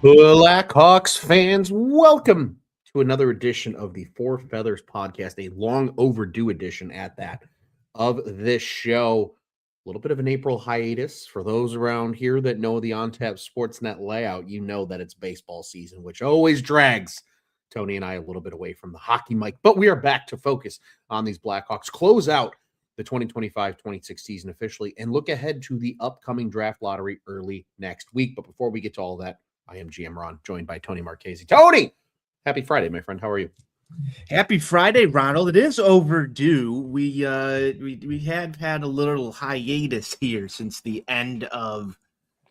Blackhawks fans, welcome to another edition of the Four Feathers podcast, a long overdue edition at that of this show. A little bit of an April hiatus. For those around here that know the OnTap Sportsnet layout, you know that it's baseball season, which always drags Tony and I a little bit away from the hockey mic. But we are back to focus on these Blackhawks, close out the 2025-26 season officially, and look ahead to the upcoming draft lottery early next week. But before we get to all that, I am GM Ron, joined by Tony Marchese. Tony, happy Friday, my friend. How are you? Happy Friday, Ronald. It is overdue. We had a little hiatus here since the end of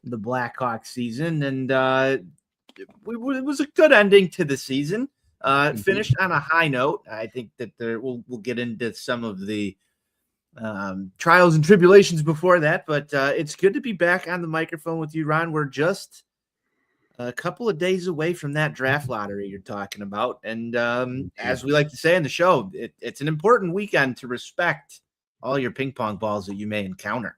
the Blackhawks season, and it was a good ending to the season. Finished on a high note. I think that we'll get into some of the trials and tribulations before that, but it's good to be back on the microphone with you, Ron. We're just a couple of days away from that draft lottery you're talking about. And as we like to say on the show, it's an important weekend to respect all your ping pong balls that you may encounter.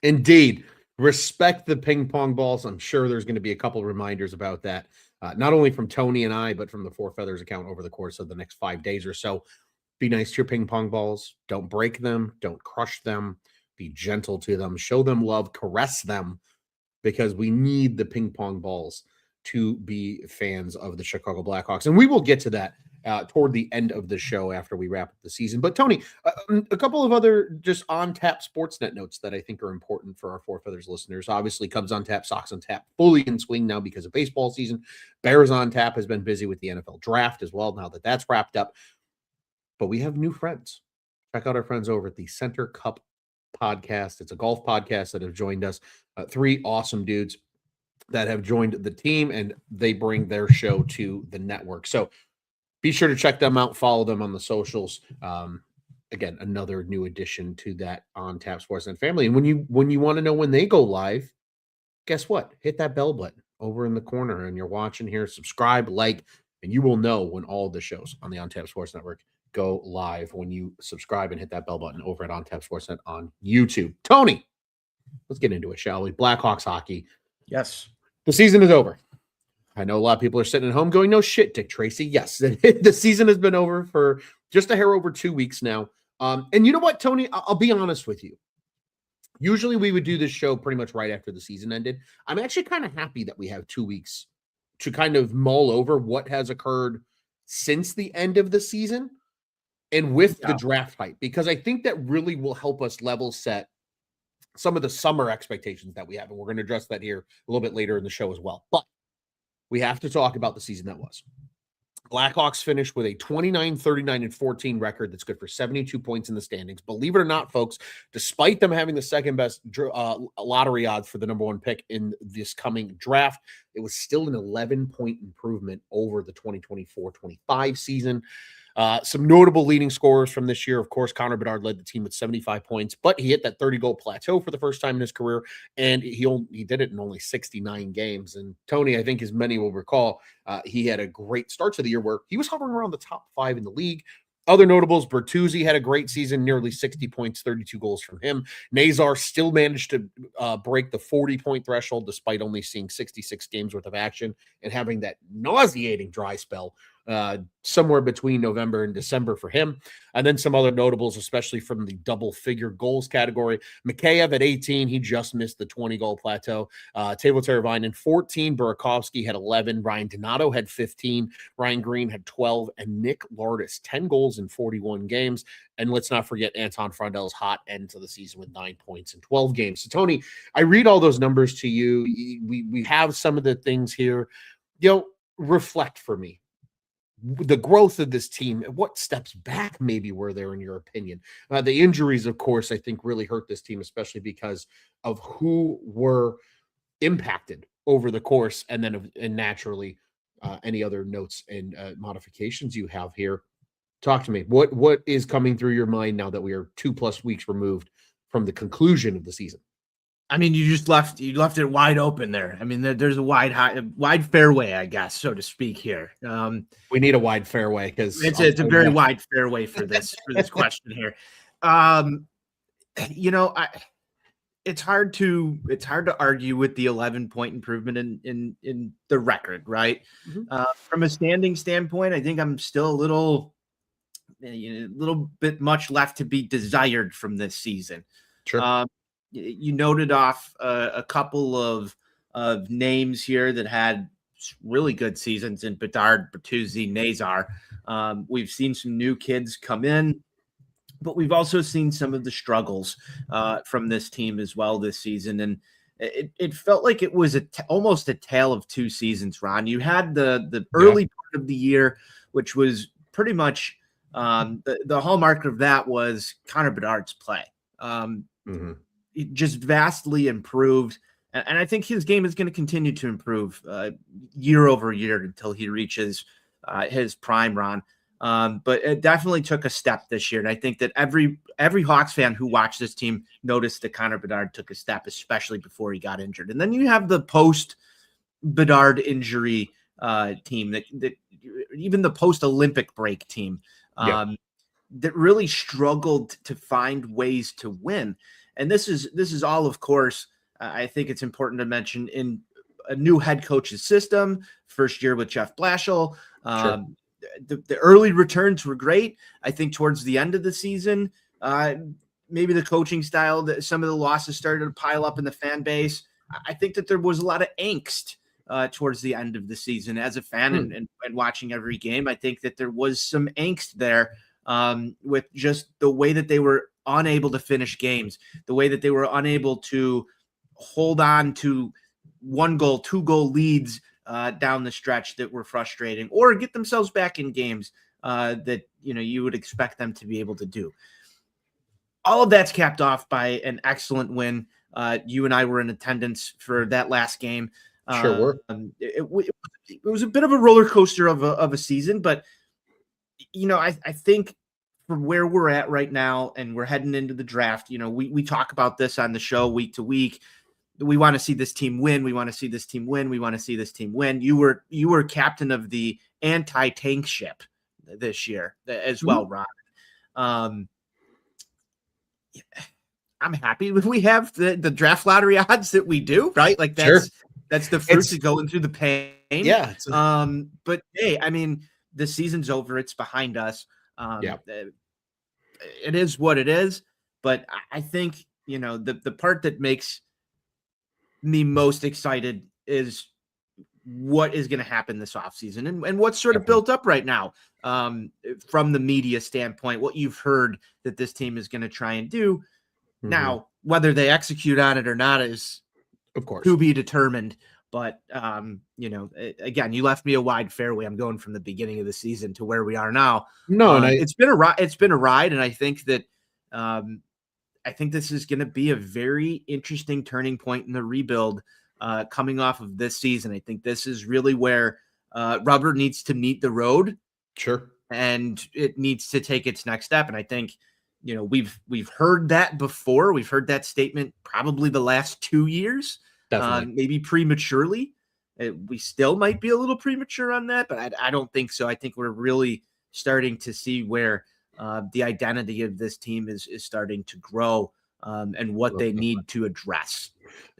Indeed. Respect the ping pong balls. I'm sure there's going to be a couple of reminders about that, not only from Tony and I, but from the Four Feathers account over the course of the next 5 days or so. Be nice to your ping pong balls. Don't break them. Don't crush them. Be gentle to them. Show them love. Caress them, because we need the ping pong balls to be fans of the Chicago Blackhawks. And we will get to that toward the end of the show after we wrap up the season. But Tony, a couple of other just on-tap Sportsnet notes that I think are important for our Four Feathers listeners. Obviously, Cubs on tap, Sox on tap, fully in swing now because of baseball season. Bears on tap has been busy with the NFL draft as well now that that's wrapped up. But we have new friends. Check out our friends over at the Center Cup podcast. It's a golf podcast that have joined us. 3 awesome dudes that have joined the team, and they bring their show to the network. So be sure to check them out, follow them on the socials. Again, another new addition to that On Tap Sportsnet family. And when you want to know when they go live, guess what? Hit that bell button over in the corner, and you're watching here, subscribe, like, and you will know when all the shows on the On Tap Sports Network go live when you subscribe and hit that bell button over at On Tap Sportsnet on YouTube. Tony, let's get into it, shall we? Blackhawks hockey. Yes. The season is over. I know a lot of people are sitting at home going, no shit, Dick Tracy. Yes, the season has been over for just a hair over 2 weeks now. And you know what, Tony? I'll be honest with you. Usually we would do this show pretty much right after the season ended. I'm actually kind of happy that we have 2 weeks to kind of mull over what has occurred since the end of the season and with the draft hype, because I think that really will help us level set some of the summer expectations that we have. And we're going to address that here a little bit later in the show as well. But we have to talk about the season that was. Blackhawks finished with a 29-39-14 record that's good for 72 points in the standings. Believe it or not, folks, despite them having the second best lottery odds for the number 1 pick in this coming draft, it was still an 11-point improvement over the 2024-25 season. Some notable leading scorers from this year. Of course, Connor Bedard led the team with 75 points, but he hit that 30-goal plateau for the first time in his career, and he did it in only 69 games. And Tony, I think as many will recall, he had a great start to the year where he was hovering around the top 5 in the league. Other notables, Bertuzzi had a great season, nearly 60 points, 32 goals from him. Nazar still managed to break the 40-point threshold despite only seeing 66 games worth of action and having that nauseating dry spell somewhere between November and December for him. And then some other notables, especially from the double-figure goals category. Mikheyev at 18, he just missed the 20-goal plateau. Teuvo Teravainen, 14. Burakovsky had 11. Ryan Donato had 15. Ryan Green had 12. And Nick Lardis, 10 goals in 41 games. And let's not forget Anton Frondell's hot end to the season with 9 points in 12 games. So, Tony, I read all those numbers to you. We have some of the things here. Reflect for me. The growth of this team, what steps back maybe were there in your opinion? The injuries, of course, I think really hurt this team, especially because of who were impacted over the course, and then and naturally any other notes and modifications you have here. Talk to me. What is coming through your mind now that we are 2+ weeks removed from the conclusion of the season? I mean, you left it wide open there. I mean, there's a wide fairway, I guess, so to speak here. We need a wide fairway because it's a very wide fairway for this question here. it's hard to argue with the 11-point improvement in the record, right? Mhm. From a standing standpoint, I think I'm still a little bit much left to be desired from this season. Sure. You noted off a couple of names here that had really good seasons in Bedard, Bertuzzi, Nazar. We've seen some new kids come in, but we've also seen some of the struggles from this team as well this season. And it felt like it was almost a tale of two seasons, Ron. You had the early part of the year, which was pretty much the hallmark of that was Connor Bedard's play. It just vastly improved. And I think his game is going to continue to improve year over year until he reaches his prime, Ron. But it definitely took a step this year. And I think that every Hawks fan who watched this team noticed that Connor Bedard took a step, especially before he got injured. And then you have the post Bedard injury team that even the post Olympic break team that really struggled to find ways to win. And this is all, of course, I think it's important to mention, in a new head coach's system, first year with Jeff Blashill. The early returns were great. I think towards the end of the season, maybe the coaching style, that some of the losses started to pile up in the fan base. I think that there was a lot of angst towards the end of the season as a fan and watching every game. I think that there was some angst there with just the way that they were unable to finish games, the way that they were unable to hold on to 1-goal, 2-goal leads down the stretch that were frustrating, or get themselves back in games that you would expect them to be able to do. All of that's capped off by an excellent win. You and I were in attendance for that last game. Sure were. It was a bit of a roller coaster of a season, but I think from where we're at right now, and we're heading into the draft, we talk about this on the show week to week. We want to see this team win. We want to see this team win. We want to see this team win. You were captain of the anti-tank ship this year as well, Ron. I'm happy if we have the draft lottery odds that we do, right? Like that's the fruits of going through the pain. Yeah. But hey, I mean, the season's over. It's behind us. It is what it is. But I think, the part that makes me most excited is what is going to happen this offseason and what's sort of built up right now from the media standpoint, what you've heard that this team is going to try and do. Now, whether they execute on it or not is, of course, to be determined. But, again, you left me a wide fairway. I'm going from the beginning of the season to where we are now. It's been a ride. And I think that this is going to be a very interesting turning point in the rebuild coming off of this season. I think this is really where rubber needs to meet the road. Sure. And it needs to take its next step. And I think, we've heard that before. We've heard that statement probably the last 2 years, maybe prematurely. We still might be a little premature on that, but I don't think so. I think we're really starting to see where the identity of this team is starting to grow and what they need to address.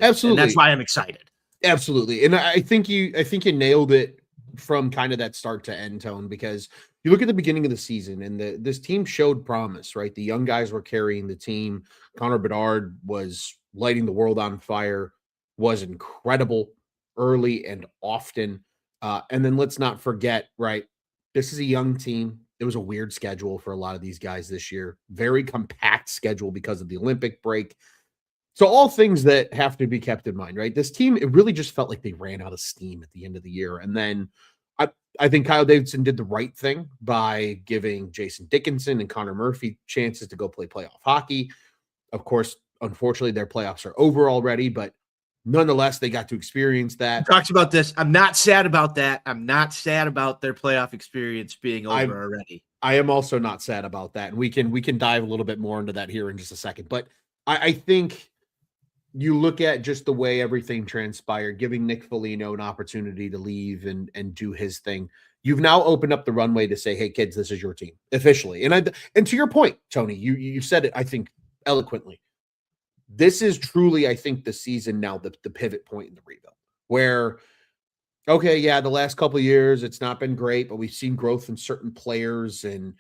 Absolutely. And that's why I'm excited. Absolutely. And I think you nailed it from kind of that start to end tone, because you look at the beginning of the season and this team showed promise, right? The young guys were carrying the team. Connor Bedard was lighting the world on fire, was incredible early and often. And then let's not forget, right? This is a young team. It was a weird schedule for a lot of these guys this year. Very compact schedule because of the Olympic break. So all things that have to be kept in mind, right? This team, it really just felt like they ran out of steam at the end of the year. And then I think Kyle Davidson did the right thing by giving Jason Dickinson and Connor Murphy chances to go play playoff hockey. Of course, unfortunately, their playoffs are over already, but nonetheless, they got to experience that. We talked about this. I'm not sad about that. I'm not sad about their playoff experience being over already. I am also not sad about that. And we can dive a little bit more into that here in just a second. But I think you look at just the way everything transpired, giving Nick Foligno an opportunity to leave and do his thing. You've now opened up the runway to say, hey, kids, this is your team officially. And to your point, Tony, you said it, I think, eloquently. this is truly, I think, the season now, the pivot point in the rebuild where, okay, yeah, the last couple of years, it's not been great, but we've seen growth in certain players and,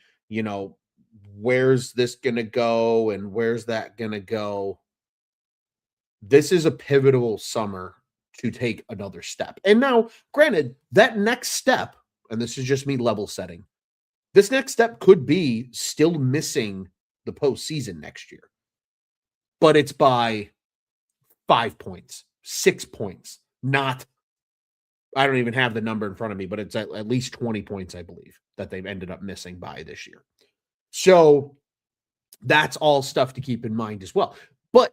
where's this going to go and where's that going to go? This is a pivotal summer to take another step. And now, granted, that next step, and this is just me level setting, this next step could be still missing the postseason next year, but it's by 5 points, 6 points, not, I don't even have the number in front of me, but it's at least 20 points, I believe, that they've ended up missing by this year. So that's all stuff to keep in mind as well. But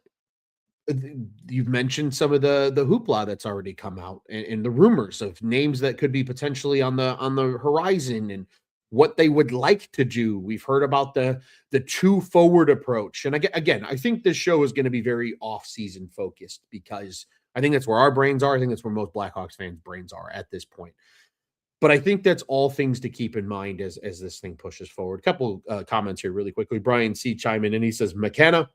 you've mentioned some of the hoopla that's already come out and the rumors of names that could be potentially on the horizon and what they would like to do. We've heard about the two forward approach. And again, I think this show is going to be very off-season focused because I think that's where our brains are. I think that's where most Blackhawks fans' brains are at this point. But I think that's all things to keep in mind as this thing pushes forward. A couple comments here really quickly. Brian C. chime in and he says, McKenna.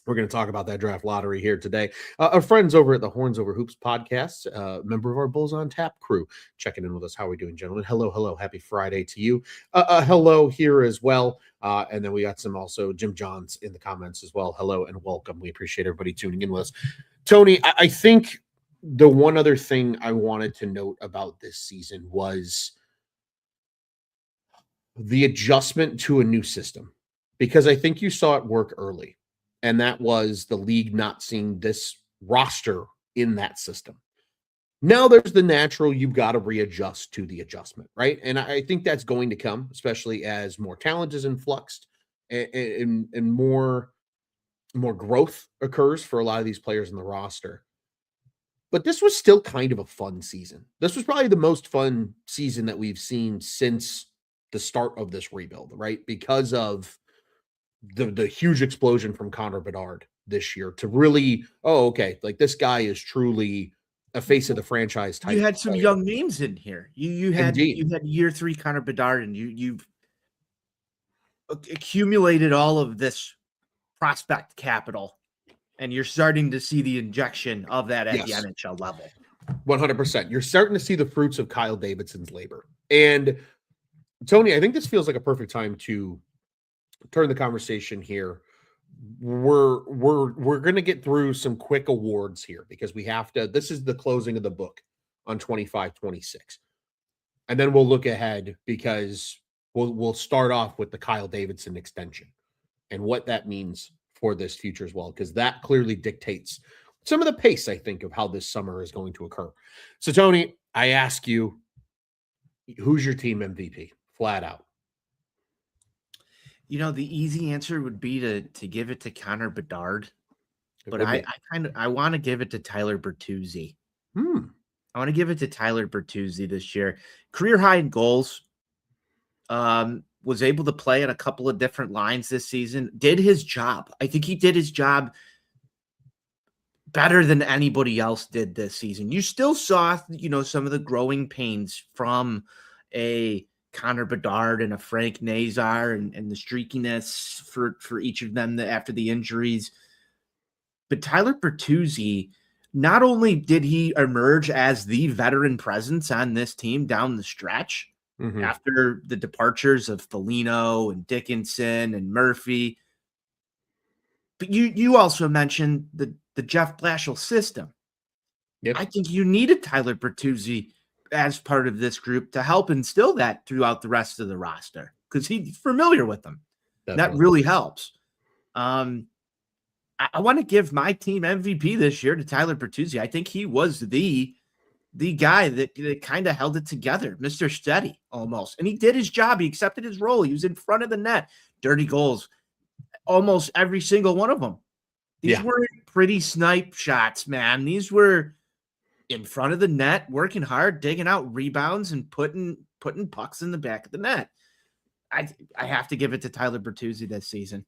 We're going to talk about that draft lottery here today. Our friends over at the Horns Over Hoops podcast, member of our Bulls on Tap crew, checking in with us. How are we doing, gentlemen? Hello. Happy Friday to you. Hello here as well. And then we got some also Jim Johns in the comments as well. Hello and welcome. We appreciate everybody tuning in with us. Tony, I think the one other thing I wanted to note about this season was the adjustment to a new system, because I think you saw it work early. And that was the league not seeing this roster in that system. Now there's the natural, you've got to readjust to the adjustment, right? And I think that's going to come, especially as more talent is influxed and more growth occurs for a lot of these players in the roster. But this was still kind of a fun season. This was probably the most fun season that we've seen since the start of this rebuild, right? Because of the huge explosion from Connor Bedard this year to really, okay, like this guy is truly a face of the franchise type. You had some young names in here. You had year 3 Connor Bedard, and you've accumulated all of this prospect capital, and you're starting to see the injection of that at the NHL level. 100%. You're starting to see the fruits of Kyle Davidson's labor. And Tony, I think this feels like a perfect time to turn the conversation here. We're going to get through some quick awards here because we have to. This is the closing of the book on 25-26, and then we'll look ahead because we'll start off with the Kyle Davidson extension and what that means for this future as well, because that clearly dictates some of the pace, I think, of how this summer is going to occur. So, Tony, I ask you, who's your team MVP? Flat out. The easy answer would be to give it to Connor Bedard, but I want to give it to Tyler Bertuzzi. I want to give it to Tyler Bertuzzi this year. Career high in goals. Was able to play at a couple of different lines this season. Did his job. I think he did his job better than anybody else did this season. You still saw, some of the growing pains from a Connor Bedard and a Frank Nazar and the streakiness for each of them after the injuries. But Tyler Bertuzzi, not only did he emerge as the veteran presence on this team down the stretch after the departures of Foligno and Dickinson and Murphy, but you also mentioned the Jeff Blashill system. Yep. I think you needed Tyler Bertuzzi as part of this group to help instill that throughout the rest of the roster because he's familiar with them. Definitely. That really helps. I want to give my team MVP this year to Tyler Bertuzzi. I think he was the guy that kind of held it together, Mr. Steady almost. And he did his job. He accepted his role. He was in front of the net. Dirty goals, almost every single one of them. These weren't pretty snipe shots, man. These were in front of the net, working hard, digging out rebounds and putting pucks in the back of the net. I have to give it to Tyler Bertuzzi this season.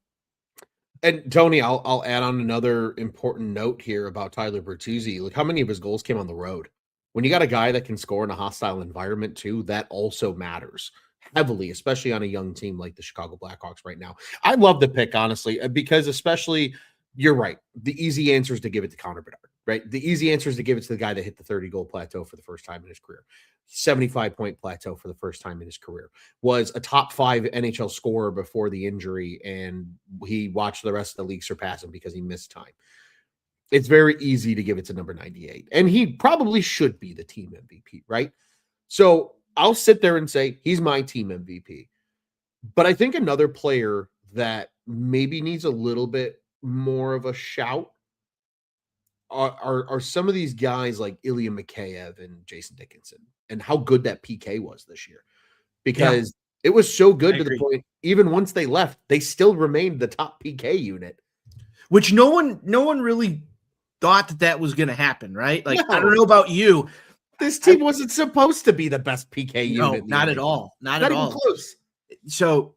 And Tony, I'll add on another important note here about Tyler Bertuzzi. Look, how many of his goals came on the road? When you got a guy that can score in a hostile environment too, that also matters heavily, especially on a young team like the Chicago Blackhawks right now. I love the pick, honestly, because especially you're right. The easy answer is to give it to Connor Bedard, right? The easy answer is to give it to the guy that hit the 30-goal plateau for the first time in his career. 75-point plateau for the first time in his career. Was a top 5 NHL scorer before the injury, and he watched the rest of the league surpass him because he missed time. It's very easy to give it to number 98. And he probably should be the team MVP, right? So I'll sit there and say he's my team MVP. But I think another player that maybe needs a little bit more of a shout are some of these guys like Ilya Mikheyev and Jason Dickinson, and how good that PK was this year. Because it was so good to the point, even once they left, they still remained the top PK unit. Which no one really thought that was going to happen, right? Like, no. I don't know about you. This team wasn't supposed to be the best PK unit. No, not at all. Not at all. Close. So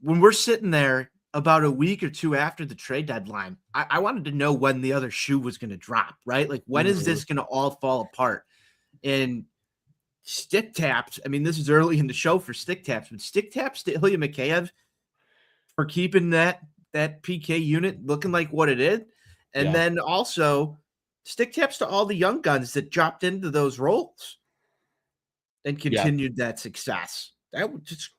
when we're sitting there about a week or two after the trade deadline, I wanted to know when the other shoe was going to drop, right? Like, when is this going to all fall apart? And stick taps, I mean, this is early in the show for stick taps, but stick taps to Ilya Mikheyev for keeping that PK unit looking like what it is. And then also stick taps to all the young guns that dropped into those roles and continued that success. That was just,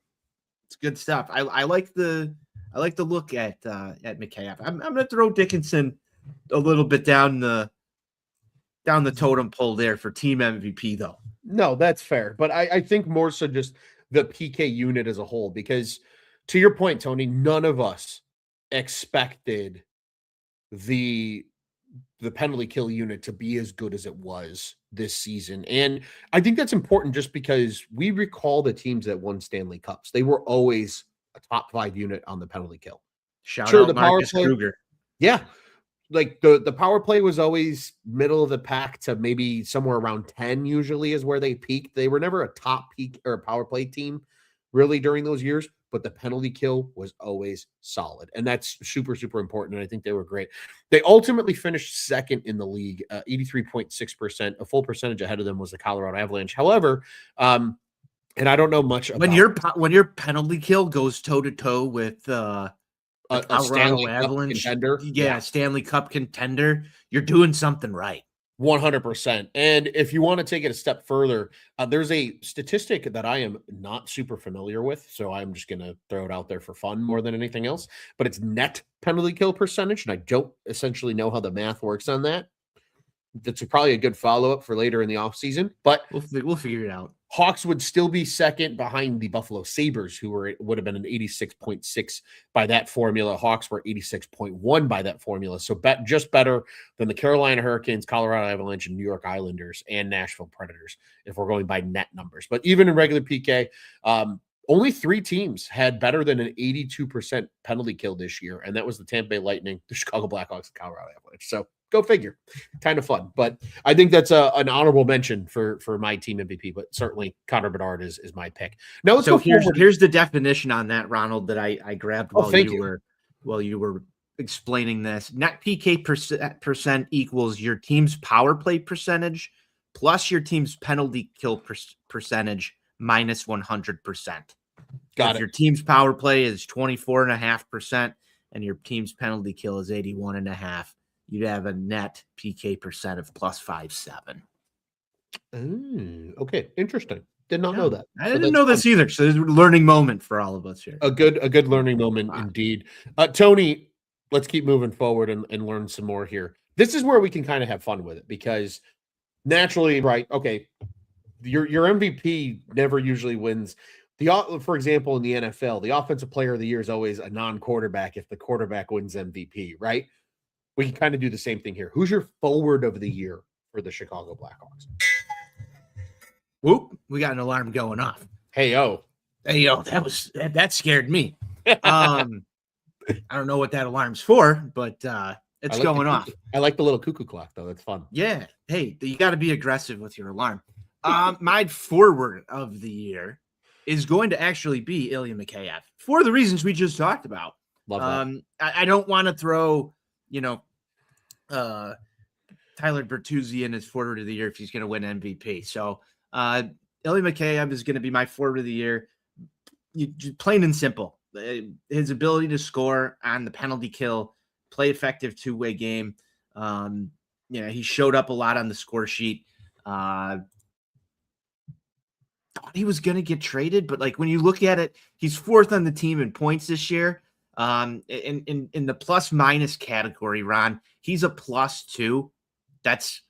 it's good stuff. I like the look at Mikheyev. I'm going to throw Dickinson a little bit down the totem pole there for team MVP though. No, that's fair. But I think more so just the PK unit as a whole, because to your point, Tony, none of us expected the penalty kill unit to be as good as it was this season. And I think that's important just because we recall the teams that won Stanley Cups. They were always a top 5 unit on the penalty kill. Shout out the Marcus Kruger. Yeah. Like the power play was always middle of the pack to maybe somewhere around 10 usually is where they peaked. They were never a top peak or a power play team really during those years, but the penalty kill was always solid. And that's super, super important. And I think they were great. They ultimately finished second in the league, 83.6%. A full percentage ahead of them was the Colorado Avalanche. However, and I don't know much about when your penalty kill goes toe to toe with a Stanley Avalanche contender. Yeah, Stanley Cup contender. You're doing something right. 100%. And if you want to take it a step further, there's a statistic that I am not super familiar with, so I'm just going to throw it out there for fun more than anything else, but it's net penalty kill percentage, and I don't essentially know how the math works on that. That's probably a good follow-up for later in the offseason, but we'll figure it out. Hawks would still be second behind the Buffalo Sabres, who would have been an 86.6 by that formula. Hawks were 86.1 by that formula. So just better than the Carolina Hurricanes, Colorado Avalanche, and New York Islanders and Nashville Predators, if we're going by net numbers. But even in regular PK, only 3 teams had better than an 82% penalty kill this year, and that was the Tampa Bay Lightning, the Chicago Blackhawks, and Colorado Avalanche. So go figure. Kind of fun. But I think that's an honorable mention for my team MVP, but certainly Connor Bedard is my pick. Now, so here's the definition on that, Ronald, that I grabbed while you were explaining this. Net PK percent equals your team's power play percentage plus your team's penalty kill percentage minus 100%. If your team's power play is 24.5% and your team's penalty kill is 81.5%, you'd have a net PK percent of plus 5.7. Okay, interesting. Did not know that. I didn't know this either. So it's a learning moment for all of us here. A good learning moment indeed. Tony, let's keep moving forward and learn some more here. This is where we can kind of have fun with it because naturally, right? Okay, your MVP never usually wins. For example, in the NFL, the offensive player of the year is always a non-quarterback if the quarterback wins MVP, right? We can kind of do the same thing here. Who's your forward of the year for the Chicago Blackhawks? Whoop, we got an alarm going off. Hey, yo, that scared me. I don't know what that alarm's for, but it's going off. I like the little cuckoo clock, though. That's fun. Yeah. Hey, you got to be aggressive with your alarm. My forward of the year is going to actually be Ilya Mikheyev for the reasons we just talked about. Love that. I don't want to throw, Tyler Bertuzzi in his forward of the year if he's going to win MVP. So Ilya Mikheyev is going to be my forward of the year. Plain and simple. His ability to score on the penalty kill play effective two-way game. He showed up a lot on the score sheet. Thought he was going to get traded, but like when you look at it, he's 4th on the team in points this year. In the plus minus category, Ron, he's a +2. That's,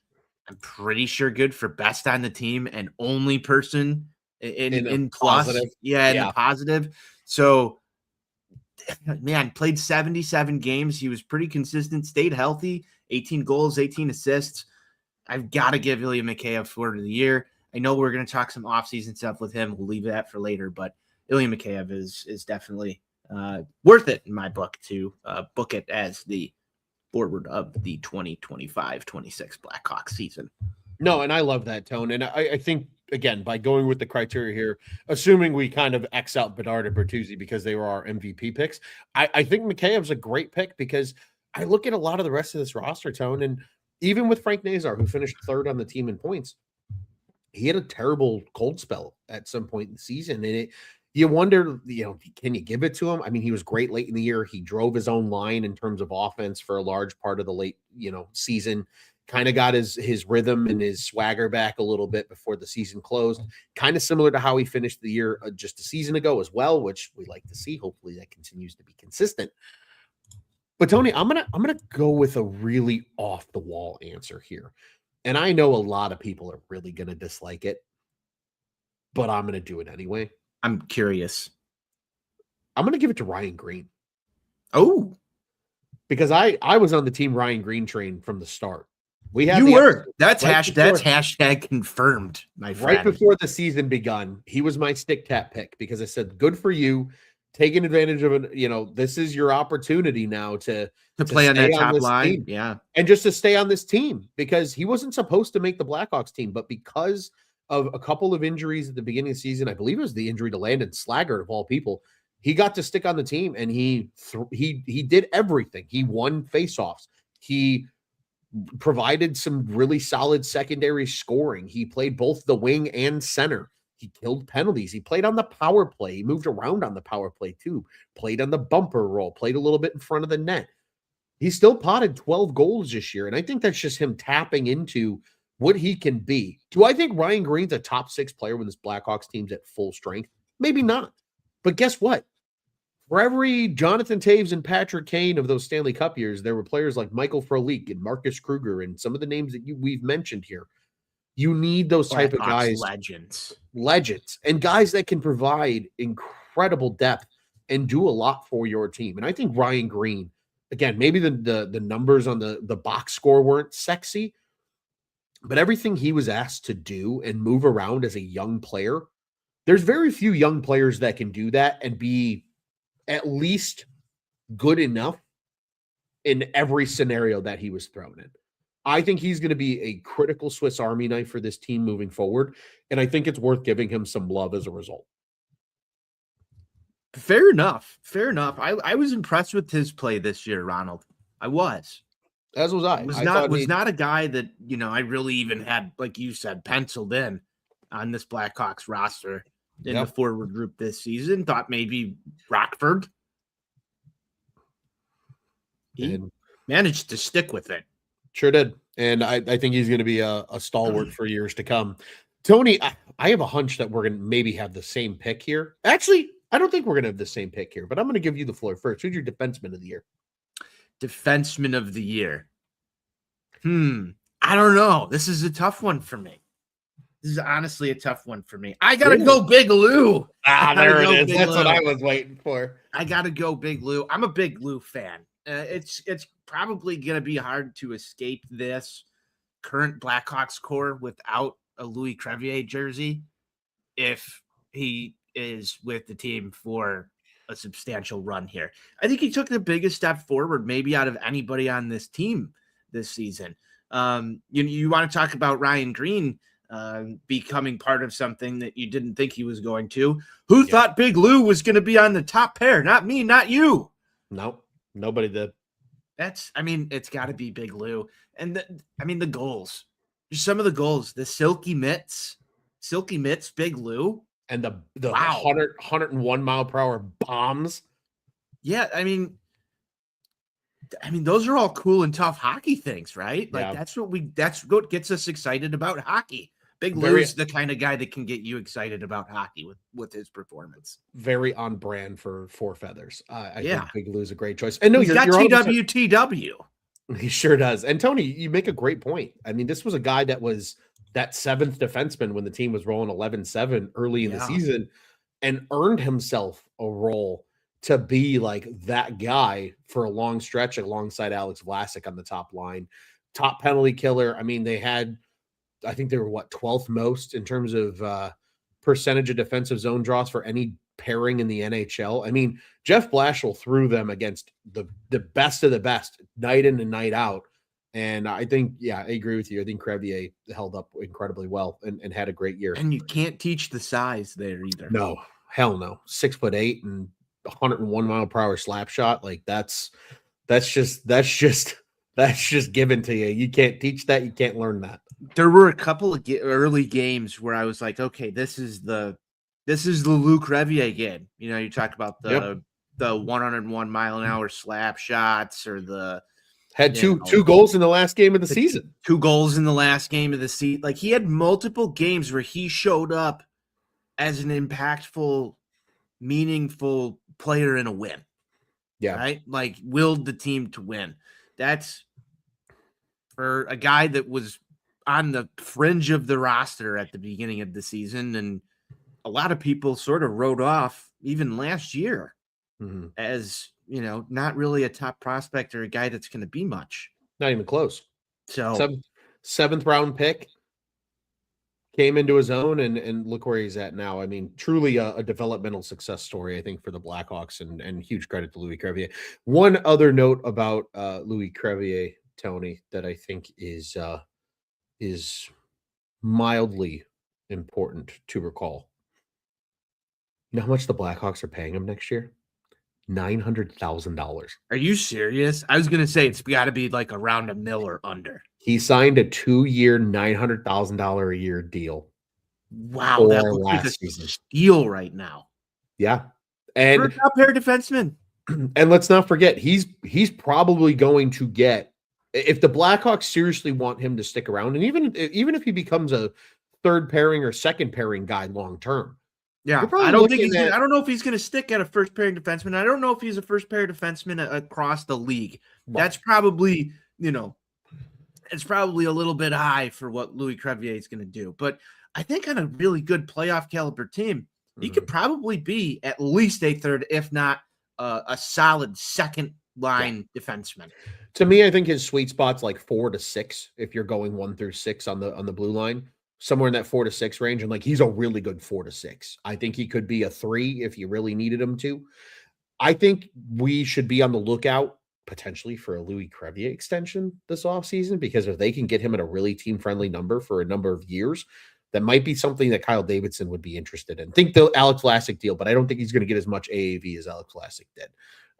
I'm pretty sure, good for best on the team and only person in plus. Positive. In the positive. So, man, played 77 games. He was pretty consistent, stayed healthy, 18 goals, 18 assists. I've got to give Ilya Mikheyev Forward of the Year. I know we're going to talk some offseason stuff with him. We'll leave that for later, but Ilya Mikheyev is definitely worth it in my book to book it as the forward of the 2025-26 Blackhawks season. No, and I love that, Tone. And I think, again, by going with the criteria here, assuming we kind of X out Bedard and Bertuzzi because they were our MVP picks, I think Mikheyev's a great pick because I look at a lot of the rest of this roster, Tone, and even with Frank Nazar, who finished 3rd on the team in points, he had a terrible cold spell at some point in the season. And you wonder, can you give it to him? I mean, he was great late in the year. He drove his own line in terms of offense for a large part of the late, season. Kind of got his rhythm and his swagger back a little bit before the season closed. Kind of similar to how he finished the year just a season ago as well, which we like to see. Hopefully that continues to be consistent. But Tony, I'm gonna go with a really off the wall answer here, and I know a lot of people are really gonna dislike it, but I'm gonna do it anyway. I'm curious. I'm gonna give it to Ryan Green. Oh, because I was on the team Ryan Green train from the start. That's hashtag confirmed, my friend. Right before the season begun, he was my stick tap pick because I said, good for you, taking advantage of this is your opportunity now to play on that top line. Team. Yeah. And just to stay on this team because he wasn't supposed to make the Blackhawks team, but because of a couple of injuries at the beginning of the season, I believe it was the injury to Landon Slaggert of all people, he got to stick on the team and he did everything. He won faceoffs. He provided some really solid secondary scoring. He played both the wing and center. He killed penalties. He played on the power play. He moved around on the power play too. Played on the bumper roll. Played a little bit in front of the net. He still potted 12 goals this year. And I think that's just him tapping into what he can be. Do I think Ryan Green's a top 6 player when this Blackhawks team's at full strength? Maybe not. But guess what? For every Jonathan Taves and Patrick Kane of those Stanley Cup years, there were players like Michael Frolik and Marcus Kruger and some of the names that we've mentioned here. You need those type of guys. Legends. And guys that can provide incredible depth and do a lot for your team. And I think Ryan Green, again, maybe the numbers on the box score weren't sexy, but everything he was asked to do and move around as a young player, there's very few young players that can do that and be at least good enough in every scenario that he was thrown in. I think he's going to be a critical Swiss Army knife for this team moving forward, and I think it's worth giving him some love as a result. Fair enough. I was impressed with his play this year, Ronald. I was. As was I. Was not a guy that, I really even had, like you said, penciled in on this Blackhawks roster in the forward group this season. Thought maybe Rockford. He managed to stick with it. Sure did. And I think he's going to be a stalwart for years to come. Tony, I have a hunch that we're going to maybe have the same pick here. Actually, I don't think we're going to have the same pick here, but I'm going to give you the floor first. Who's your defenseman of the year? Defenseman of the year. I don't know. This is a tough one for me. This is honestly a tough one for me. I got to go Big Lou. There it is. That's what I was waiting for. I got to go Big Lou. I'm a Big Lou fan. It's probably going to be hard to escape this current Blackhawks core without a Louis Crevier jersey if he is with the team for a substantial run here. I think he took the biggest step forward maybe out of anybody on this team this season. You want to talk about Ryan Green becoming part of something that you didn't think he was going to. Who thought Big Lou was going to be on the top pair? Not me, not you. Nope. Nobody did. It's got to be Big Lou. And the goals. Just some of the goals. The silky mitts, Big Lou. And the 101 mile per hour bombs. Yeah, I mean, those are all cool and tough hockey things, right? Like Yeah. that's what gets us excited about hockey. Big Very, Lou's the kind of guy that can get you excited about hockey with his performance. very on brand for Four Feathers. I Yeah. think Big Lou's a great choice. And no, He's got you're 100%. TWTW. He sure does. And Tony, you make a great point. I mean, this was a guy that was that seventh defenseman when the team was rolling 11-7 early in the Yeah. season and earned himself a role to be like that guy for a long stretch alongside Alex Vlasic on the top line. Top penalty killer. I mean, I think they were 12th most in terms of percentage of defensive zone draws for any pairing in the NHL. I mean, Jeff Blashill threw them against the best of the best night in and night out. And I think, yeah, I agree with you. I think Crevier held up incredibly well and had a great year. And you can't teach the size there either. No, hell no. 6'8" and 101 mile per hour slap shot. Like that's just given to you. You can't teach that. You can't learn that. There were a couple of early games where I was like, okay, this is the Luc Crevier game. You know, you talk about the 101 mile an hour slap shots or the had two goals in the last game of the season. 2 goals in the last game of the season. Like he had multiple games where he showed up as an impactful, meaningful player in a win. Yeah. Right? Like willed the team to win. That's for a guy that was on the fringe of the roster at the beginning of the season. And a lot of people sort of wrote off even last year as, you know, not really a top prospect or a guy that's going to be much. Not even close. So seventh round pick came into his own and look where he's at now. I mean, truly a developmental success story, I think, for the Blackhawks and huge credit to Louis Crevier. One other note about Louis Crevier, Tony, that I think is mildly important to recall. You know how much the Blackhawks are paying him next year? $900,000. Are you serious? I was going to say it's got to be like around $1 million or under. He signed a 2-year, $900,000 a year deal. Wow, that looks like a steal right now. Yeah, and for a top pair defenseman. And let's not forget, he's probably going to get, if the Blackhawks seriously want him to stick around, and even if he becomes a third pairing or second pairing guy long term. Yeah, I don't know if he's going to stick at a first pairing defenseman. I don't know if he's a first pair defenseman across the league. Right. That's probably, it's probably a little bit high for what Louis Crevier is going to do. But I think on a really good playoff caliber team, he could probably be at least a third, if not a solid second line defenseman. To me, I think his sweet spot's like 4 to 6. If you're going 1 through 6 on the blue line, somewhere in that 4 to 6 range, and like he's a really good 4 to 6. I think he could be a 3 if you really needed him to. I think we should be on the lookout potentially for a Louis Crevier extension this offseason, because if they can get him at a really team-friendly number for a number of years, that might be something that Kyle Davidson would be interested in. Think the Alex Vlasic deal, but I don't think he's going to get as much AAV as Alex Vlasic did.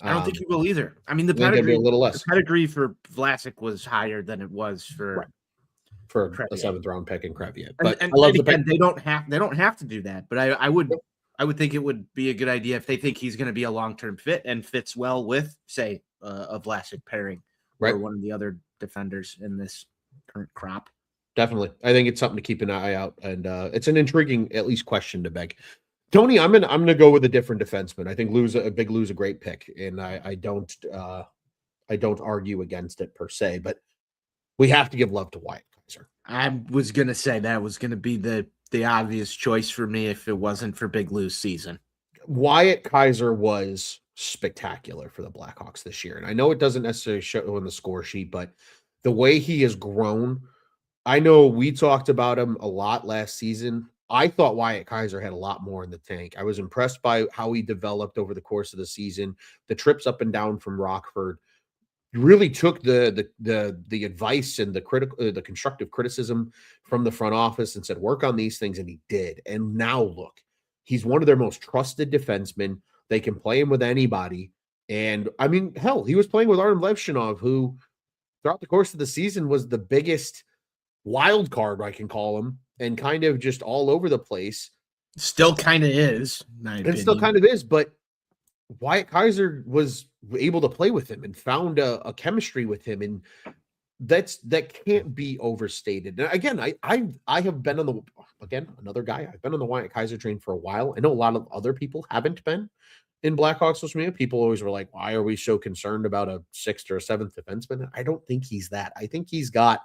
I don't think he will either. I mean, the pedigree a little less. The pedigree for Vlasic was higher than it was for a 7th round pick in Crevier. But I love they don't have to do that. But I would think it would be a good idea if they think he's going to be a long-term fit and fits well with, say, a Vlasic pairing or one of the other defenders in this current crop. Definitely. I think it's something to keep an eye out, and it's an intriguing, at least, question to beg. Tony, I'm gonna go with a different defenseman. I think Lou's a great pick, and I don't argue against it per se, but we have to give love to Wyatt Kaiser. I was gonna say that was gonna be the obvious choice for me if it wasn't for Big Lou's season. Wyatt Kaiser was spectacular for the Blackhawks this year, and I know it doesn't necessarily show on the score sheet, but the way he has grown. I know we talked about him a lot last season. I thought Wyatt Kaiser had a lot more in the tank. I was impressed by how he developed over the course of the season. The trips up and down from Rockford really took the advice and the constructive criticism from the front office and said, work on these things, and he did. And now look, he's one of their most trusted defensemen. They can play him with anybody. And I mean, hell, he was playing with Artem Levshinov, who throughout the course of the season was the biggest wild card, I can call him, and kind of just all over the place. Still kind of is. It still kind of is, but Wyatt Kaiser was able to play with him and found a chemistry with him, and that can't be overstated. And again, I have been on the another guy. I've been on the Wyatt Kaiser train for a while. I know a lot of other people haven't been in Blackhawks social media. People always were like, "Why are we so concerned about a sixth or a seventh defenseman?" I don't think he's that. I think he's got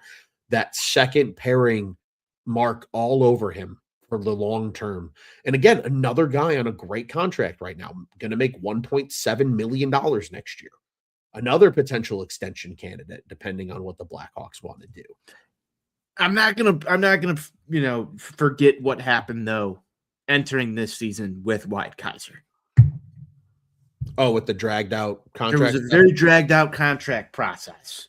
that second pairing mark all over him for the long term. And again, another guy on a great contract right now, going to make $1.7 million next year. Another potential extension candidate, depending on what the Blackhawks want to do. I'm not gonna, forget what happened though, entering this season with Wyatt Kaiser. Oh, with the dragged out contract. There was a very dragged out contract process.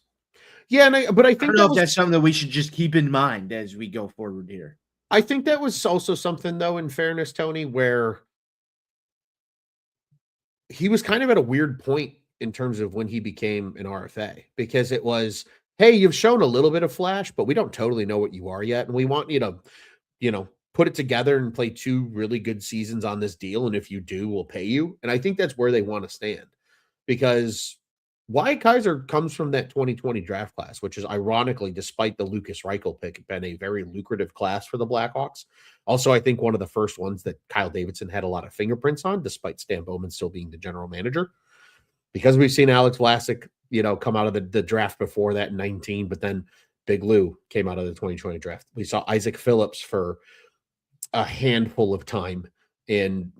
Yeah, but I think I don't know if that's something that we should just keep in mind as we go forward here. I think that was also something, though, in fairness, Tony, where he was kind of at a weird point in terms of when he became an RFA, because it was, hey, you've shown a little bit of flash, but we don't totally know what you are yet. And we want you to, put it together and play 2 really good seasons on this deal. And if you do, we'll pay you. And I think that's where they want to stand, because Wyatt Kaiser comes from that 2020 draft class, which is ironically, despite the Lucas Reichel pick, been a very lucrative class for the Blackhawks. Also, I think one of the first ones that Kyle Davidson had a lot of fingerprints on, despite Stan Bowman still being the general manager. Because we've seen Alex Vlasic, come out of the draft before that in 19, but then Big Lou came out of the 2020 draft. We saw Isaac Phillips for a handful of time and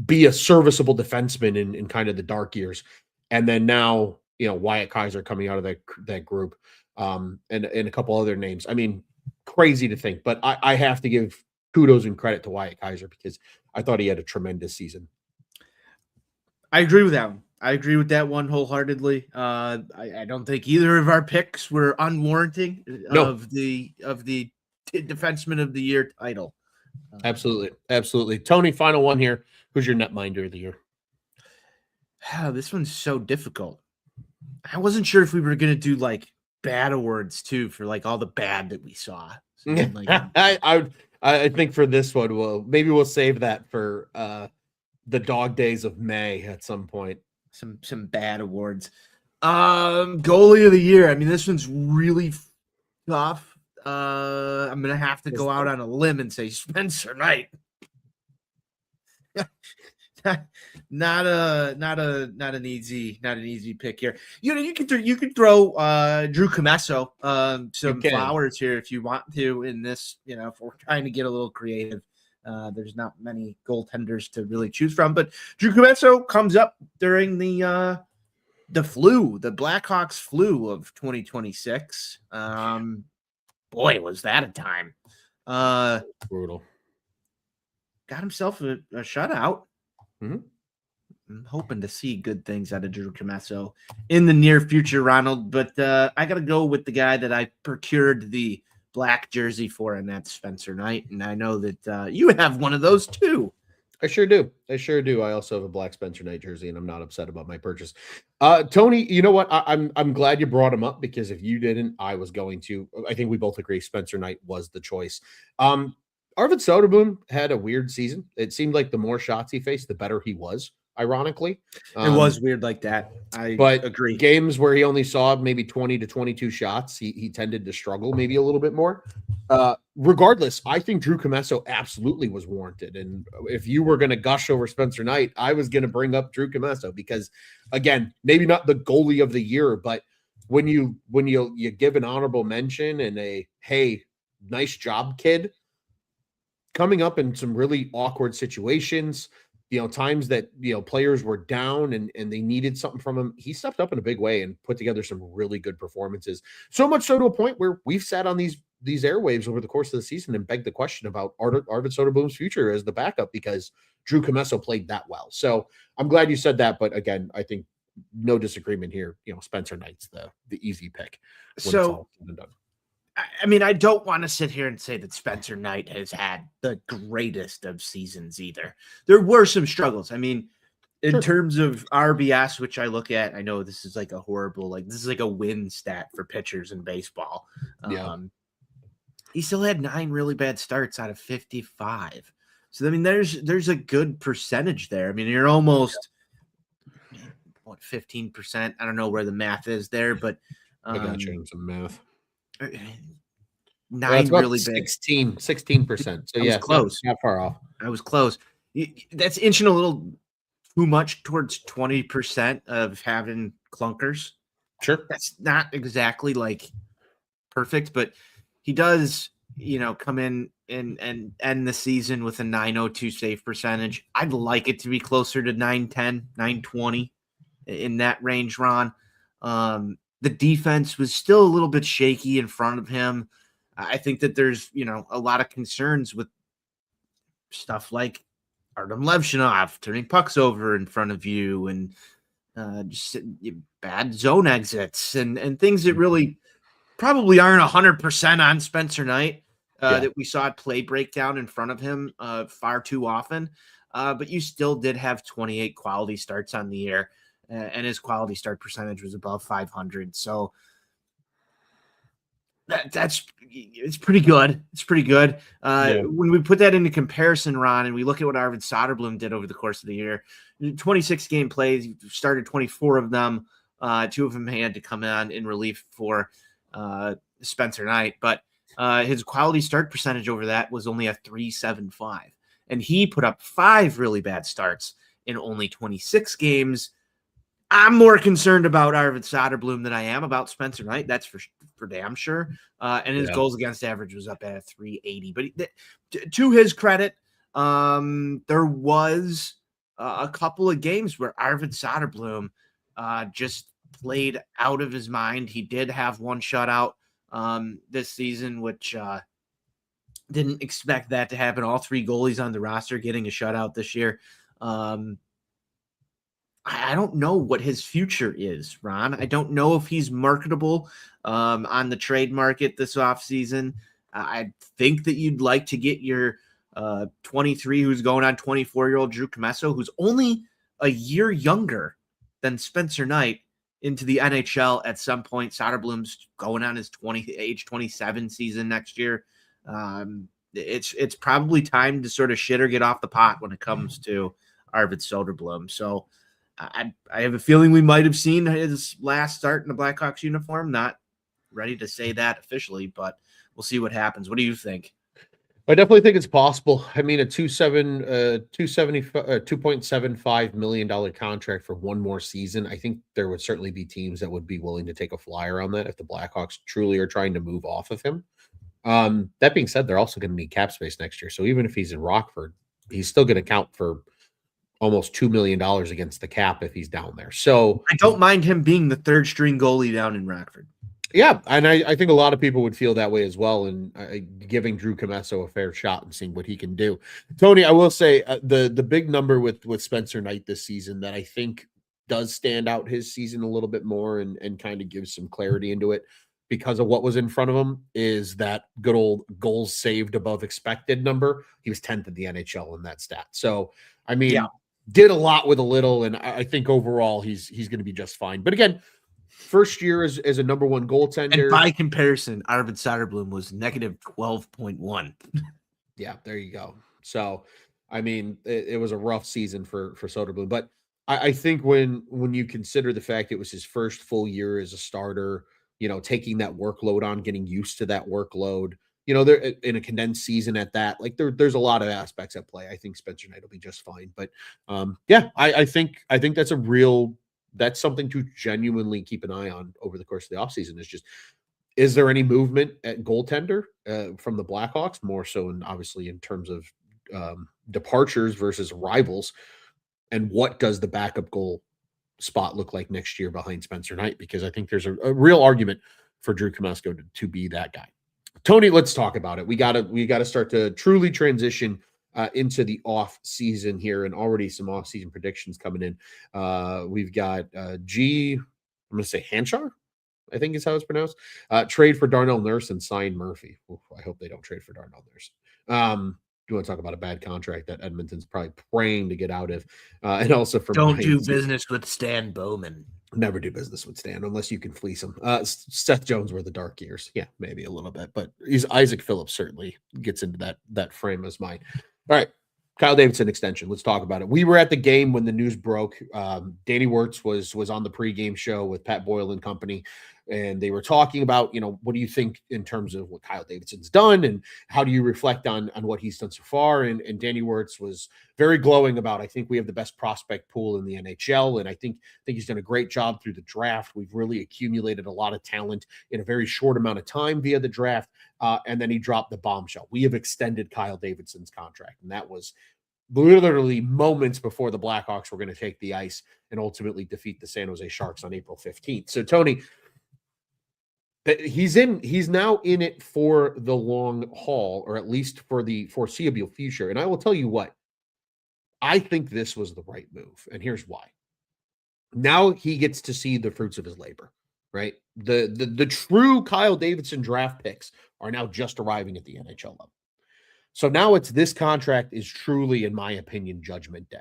be a serviceable defenseman in kind of the dark years. And then now, Wyatt Kaiser coming out of that group, and a couple other names. I mean, crazy to think, but I have to give kudos and credit to Wyatt Kaiser, because I thought he had a tremendous season. I agree with that one. I agree with that one wholeheartedly. I don't think either of our picks were unwarranting of the defenseman of the year title. Absolutely. Tony, final one here. Who's your netminder of the year? This one's so difficult. I wasn't sure if we were going to do like bad awards too for like all the bad that we saw. So like, I think for this one, we'll save that for the dog days of May at some point. Some bad awards. Goalie of the year. I mean, this one's really tough. I'm gonna have to go out on a limb and say Spencer Knight. not an easy pick here. You could throw Drew Commesso some flowers here if you want to in this. If we're trying to get a little creative. There's not many goaltenders to really choose from, but Drew Commesso comes up during the Blackhawks flu of 2026. Boy, was that a time. Brutal. Got himself a shutout. Mm-hmm. I'm hoping to see good things out of Drew Commesso in the near future, Ronald, but I got to go with the guy that I procured the black jersey for, and that's Spencer Knight. And I know that you have one of those too. I sure do. I also have a black Spencer Knight jersey, and I'm not upset about my purchase. Tony, you know what? I'm glad you brought him up, because if you didn't, I was going to. I think we both agree Spencer Knight was the choice. Arvid Soderblom had a weird season. It seemed like the more shots he faced, the better he was. Ironically, it was weird like that. I agree. Games where he only saw maybe 20 to 22 shots, he tended to struggle maybe a little bit more. Regardless, I think Drew Commesso absolutely was warranted. And if you were going to gush over Spencer Knight, I was going to bring up Drew Commesso, because, again, maybe not the goalie of the year, but when you give an honorable mention and a, hey, nice job, kid, coming up in some really awkward situations, times that, players were down and they needed something from him, he stepped up in a big way and put together some really good performances. So much so to a point where we've sat on these airwaves over the course of the season and begged the question about Arvid Soderblom's future as the backup, because Drew Commesso played that well. So I'm glad you said that. But again, I think no disagreement here. Spencer Knight's the easy pick. So, I mean, I don't want to sit here and say that Spencer Knight has had the greatest of seasons either. There were some struggles. I mean, in terms of RBS, which I look at, I know this is like a horrible, this is like a win stat for pitchers in baseball. He still had 9 really bad starts out of 55. So, I mean, there's a good percentage there. I mean, you're almost 15%. I don't know where the math is there, but I got you in some math. 9 it's about really big. 16%. So I was close. Not far off. I was close. That's inching a little too much towards 20% of having clunkers. Sure. That's not exactly like perfect, but he does, come in and end the season with a 902 save percentage. I'd like it to be closer to 910, 920 in that range, Ron. The defense was still a little bit shaky in front of him. I think that there's, a lot of concerns with stuff like Artem Levshinov turning pucks over in front of you and just bad zone exits and things that really probably aren't 100% on Spencer Knight that we saw it play breakdown in front of him far too often. But you still did have 28 quality starts on the year, and his quality start percentage was above 500. So it's pretty good. It's pretty good. When we put that into comparison, Ron, and we look at what Arvid Soderblom did over the course of the year, 26 game plays, he started 24 of them. 2 of them had to come on in relief for Spencer Knight, but his quality start percentage over that was only a 3.75, and he put up 5 really bad starts in only 26 games. I'm more concerned about Arvid Soderblom than I am about Spencer Knight. That's for damn sure. And his goals against average was up at a 380. But to his credit, there was a couple of games where Arvid Soderblom just played out of his mind. He did have one shutout this season, which didn't expect that to happen. All 3 goalies on the roster getting a shutout this year. I don't know what his future is, Ron. I don't know if he's marketable on the trade market this offseason. I think that you'd like to get your 23, who's going on 24-year-old Drew Commesso, who's only a year younger than Spencer Knight, into the NHL at some point. Soderblom's going on his age 27 season next year. It's probably time to sort of shit or get off the pot when it comes to Arvid Soderblom. So I have a feeling we might have seen his last start in the Blackhawks uniform. Not ready to say that officially, but we'll see what happens. What do you think? I definitely think it's possible. I mean, a $2.75 million contract for one more season. I think there would certainly be teams that would be willing to take a flyer on that if the Blackhawks truly are trying to move off of him. That being said, they're also going to need cap space next year. So even if he's in Rockford, he's still going to count for almost $2 million against the cap if he's down there. So I don't mind him being the 3rd string goalie down in Rockford. Yeah, and I think a lot of people would feel that way as well, and giving Drew Commesso a fair shot and seeing what he can do. Tony, I will say the big number with Spencer Knight this season that I think does stand out his season a little bit more and kind of gives some clarity into it because of what was in front of him is that good old goals saved above expected number. He was 10th in the NHL in that stat. So, I mean, did a lot with a little, and I think overall he's going to be just fine. But again, first year as a number 1 goaltender. And by comparison, Arvid Soderblom was negative 12.1. Yeah, there you go. So, I mean, it was a rough season for Soderblom. But I think when you consider the fact it was his first full year as a starter, taking that workload on, getting used to that workload, there in a condensed season at that, like there's a lot of aspects at play. I think Spencer Knight will be just fine. But I think that's something to genuinely keep an eye on over the course of the offseason is there any movement at goaltender from the Blackhawks, more so obviously in terms of departures versus rivals, and what does the backup goal spot look like next year behind Spencer Knight? Because I think there's a real argument for Drew Commesso to be that guy. Tony, let's talk about it. We gotta start to truly transition into the off season here, and already some off season predictions coming in. We've got I'm going to say Hanchar, I think is how it's pronounced. Trade for Darnell Nurse and sign Murphy. Oof, I hope they don't trade for Darnell Nurse. Do you want to talk about a bad contract that Edmonton's probably praying to get out of? And also for don't do business with Stan Bowman. Never do business with Stan unless you can fleece him. Seth Jones were the dark years. Yeah, maybe a little bit, but Isaac Phillips certainly gets into that frame as mine. All right. Kyle Davidson extension. Let's talk about it. We were at the game when the news broke. Danny Wirtz was on the pregame show with Pat Boyle and company, and they were talking about, what do you think in terms of what Kyle Davidson's done, and how do you reflect on what he's done so far? And Danny Wirtz was very glowing about, I think we have the best prospect pool in the NHL, and I think he's done a great job through the draft. We've really accumulated a lot of talent in a very short amount of time via the draft. And then he dropped the bombshell. We have extended Kyle Davidson's contract, and that was literally moments before the Blackhawks were going to take the ice and ultimately defeat the San Jose Sharks on April 15th. So Tony, he's now in it for the long haul, or at least for the foreseeable future. And I will tell you what, I think this was the right move. And here's why. Now he gets to see the fruits of his labor, right? The true Kyle Davidson draft picks are now just arriving at the NHL level. So now it's this contract is truly, in my opinion, judgment day.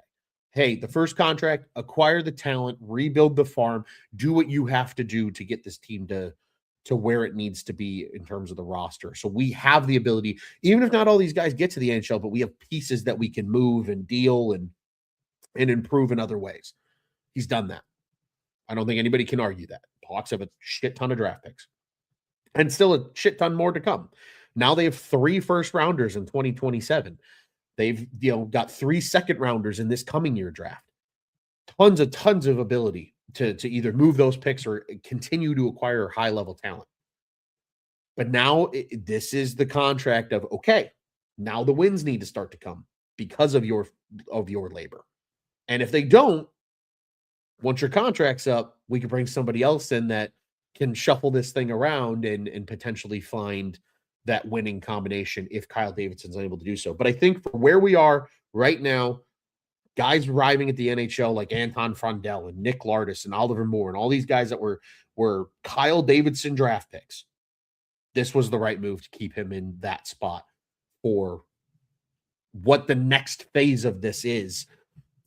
Hey, the first contract, acquire the talent, rebuild the farm, do what you have to do to get this team to where it needs to be in terms of the roster. So we have the ability, even if not all these guys get to the NHL, but we have pieces that we can move and deal and improve in other ways. He's done that. I don't think anybody can argue that. Hawks have a shit ton of draft picks and still a shit ton more to come. Now they have 3 first rounders in 2027. They've got 3 second rounders in this coming year draft. Tons of ability to either move those picks or continue to acquire high level talent. But now this is the contract of, okay, now the wins need to start to come because of your labor. And if they don't, once your contract's up, we can bring somebody else in that can shuffle this thing around and potentially find that winning combination if Kyle Davidson's unable to do so. But I think for where we are right now, guys arriving at the NHL like Anton Frondell and Nick Lardis and Oliver Moore and all these guys that were Kyle Davidson draft picks, this was the right move to keep him in that spot for what the next phase of this is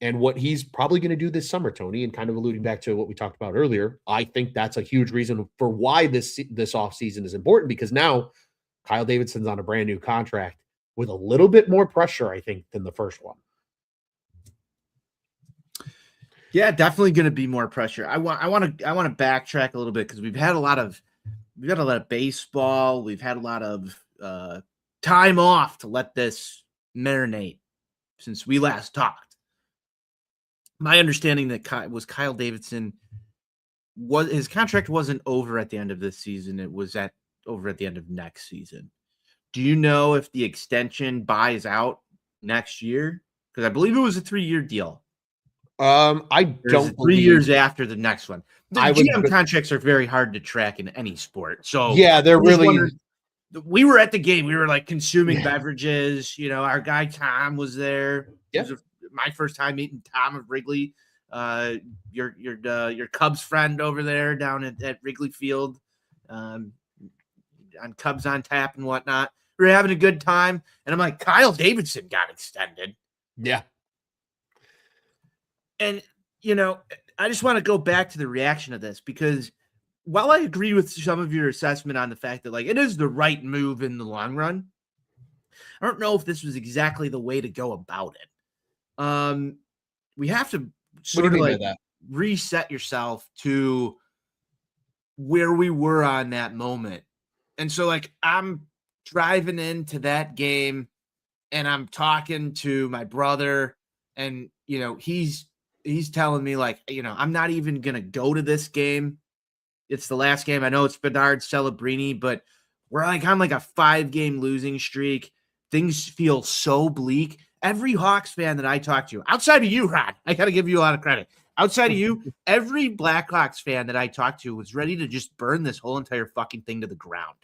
and what he's probably going to do this summer, Tony, and kind of alluding back to what we talked about earlier. I think that's a huge reason for why this offseason is important, because now Kyle Davidson's on a brand new contract with a little bit more pressure, I think, than the first one. Yeah, definitely going to be more pressure. I want to backtrack a little bit because we've had a lot of baseball. We've had a lot of time off to let this marinate since we last talked. My understanding that Kyle Davidson his contract wasn't over at the end of this season. It was over at the end of next season. Do you know if the extension buys out next year? Because I believe it was a 3-year deal. I don't. 3 years after the next one. The GM contracts are very hard to track in any sport. So yeah, they're really. We were at the game. We were like consuming beverages. Our guy Tom was there. Yeah. It was my first time meeting Tom of Wrigley. Your Cubs friend over there down at Wrigley Field. On Cubs on Tap and whatnot. We were having a good time. And I'm like, Kyle Davidson got extended. Yeah. And, I just want to go back to the reaction of this, because while I agree with some of your assessment on the fact that, it is the right move in the long run, I don't know if this was exactly the way to go about it. We have to sort of reset yourself to where we were on that moment. And so, I'm driving into that game and I'm talking to my brother, and, he's telling me, I'm not even going to go to this game. It's the last game. I know it's Bedard Celebrini, but we're on a 5-game losing streak. Things feel so bleak. Every Hawks fan that I talk to, outside of you, Ron, I got to give you a lot of credit. Outside of you, every Blackhawks fan that I talked to was ready to just burn this whole entire fucking thing to the ground.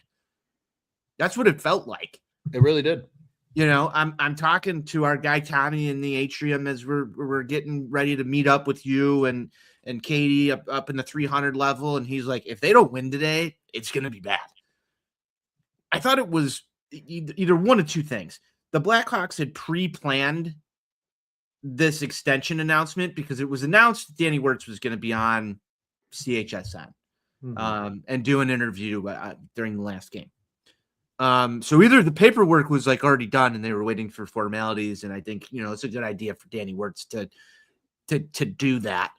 That's what it felt like. It really did. I'm talking to our guy Tommy in the atrium as we're getting ready to meet up with you and Katie up in the 300 level, and he's like, if they don't win today, it's gonna be bad. I thought it was either one of two things. The Blackhawks had pre-planned this extension announcement because it was announced that Danny Wirtz was going to be on CHSN and do an interview during the last game. So either the paperwork was like already done and they were waiting for formalities, and I think it's a good idea for Danny Wirtz to do that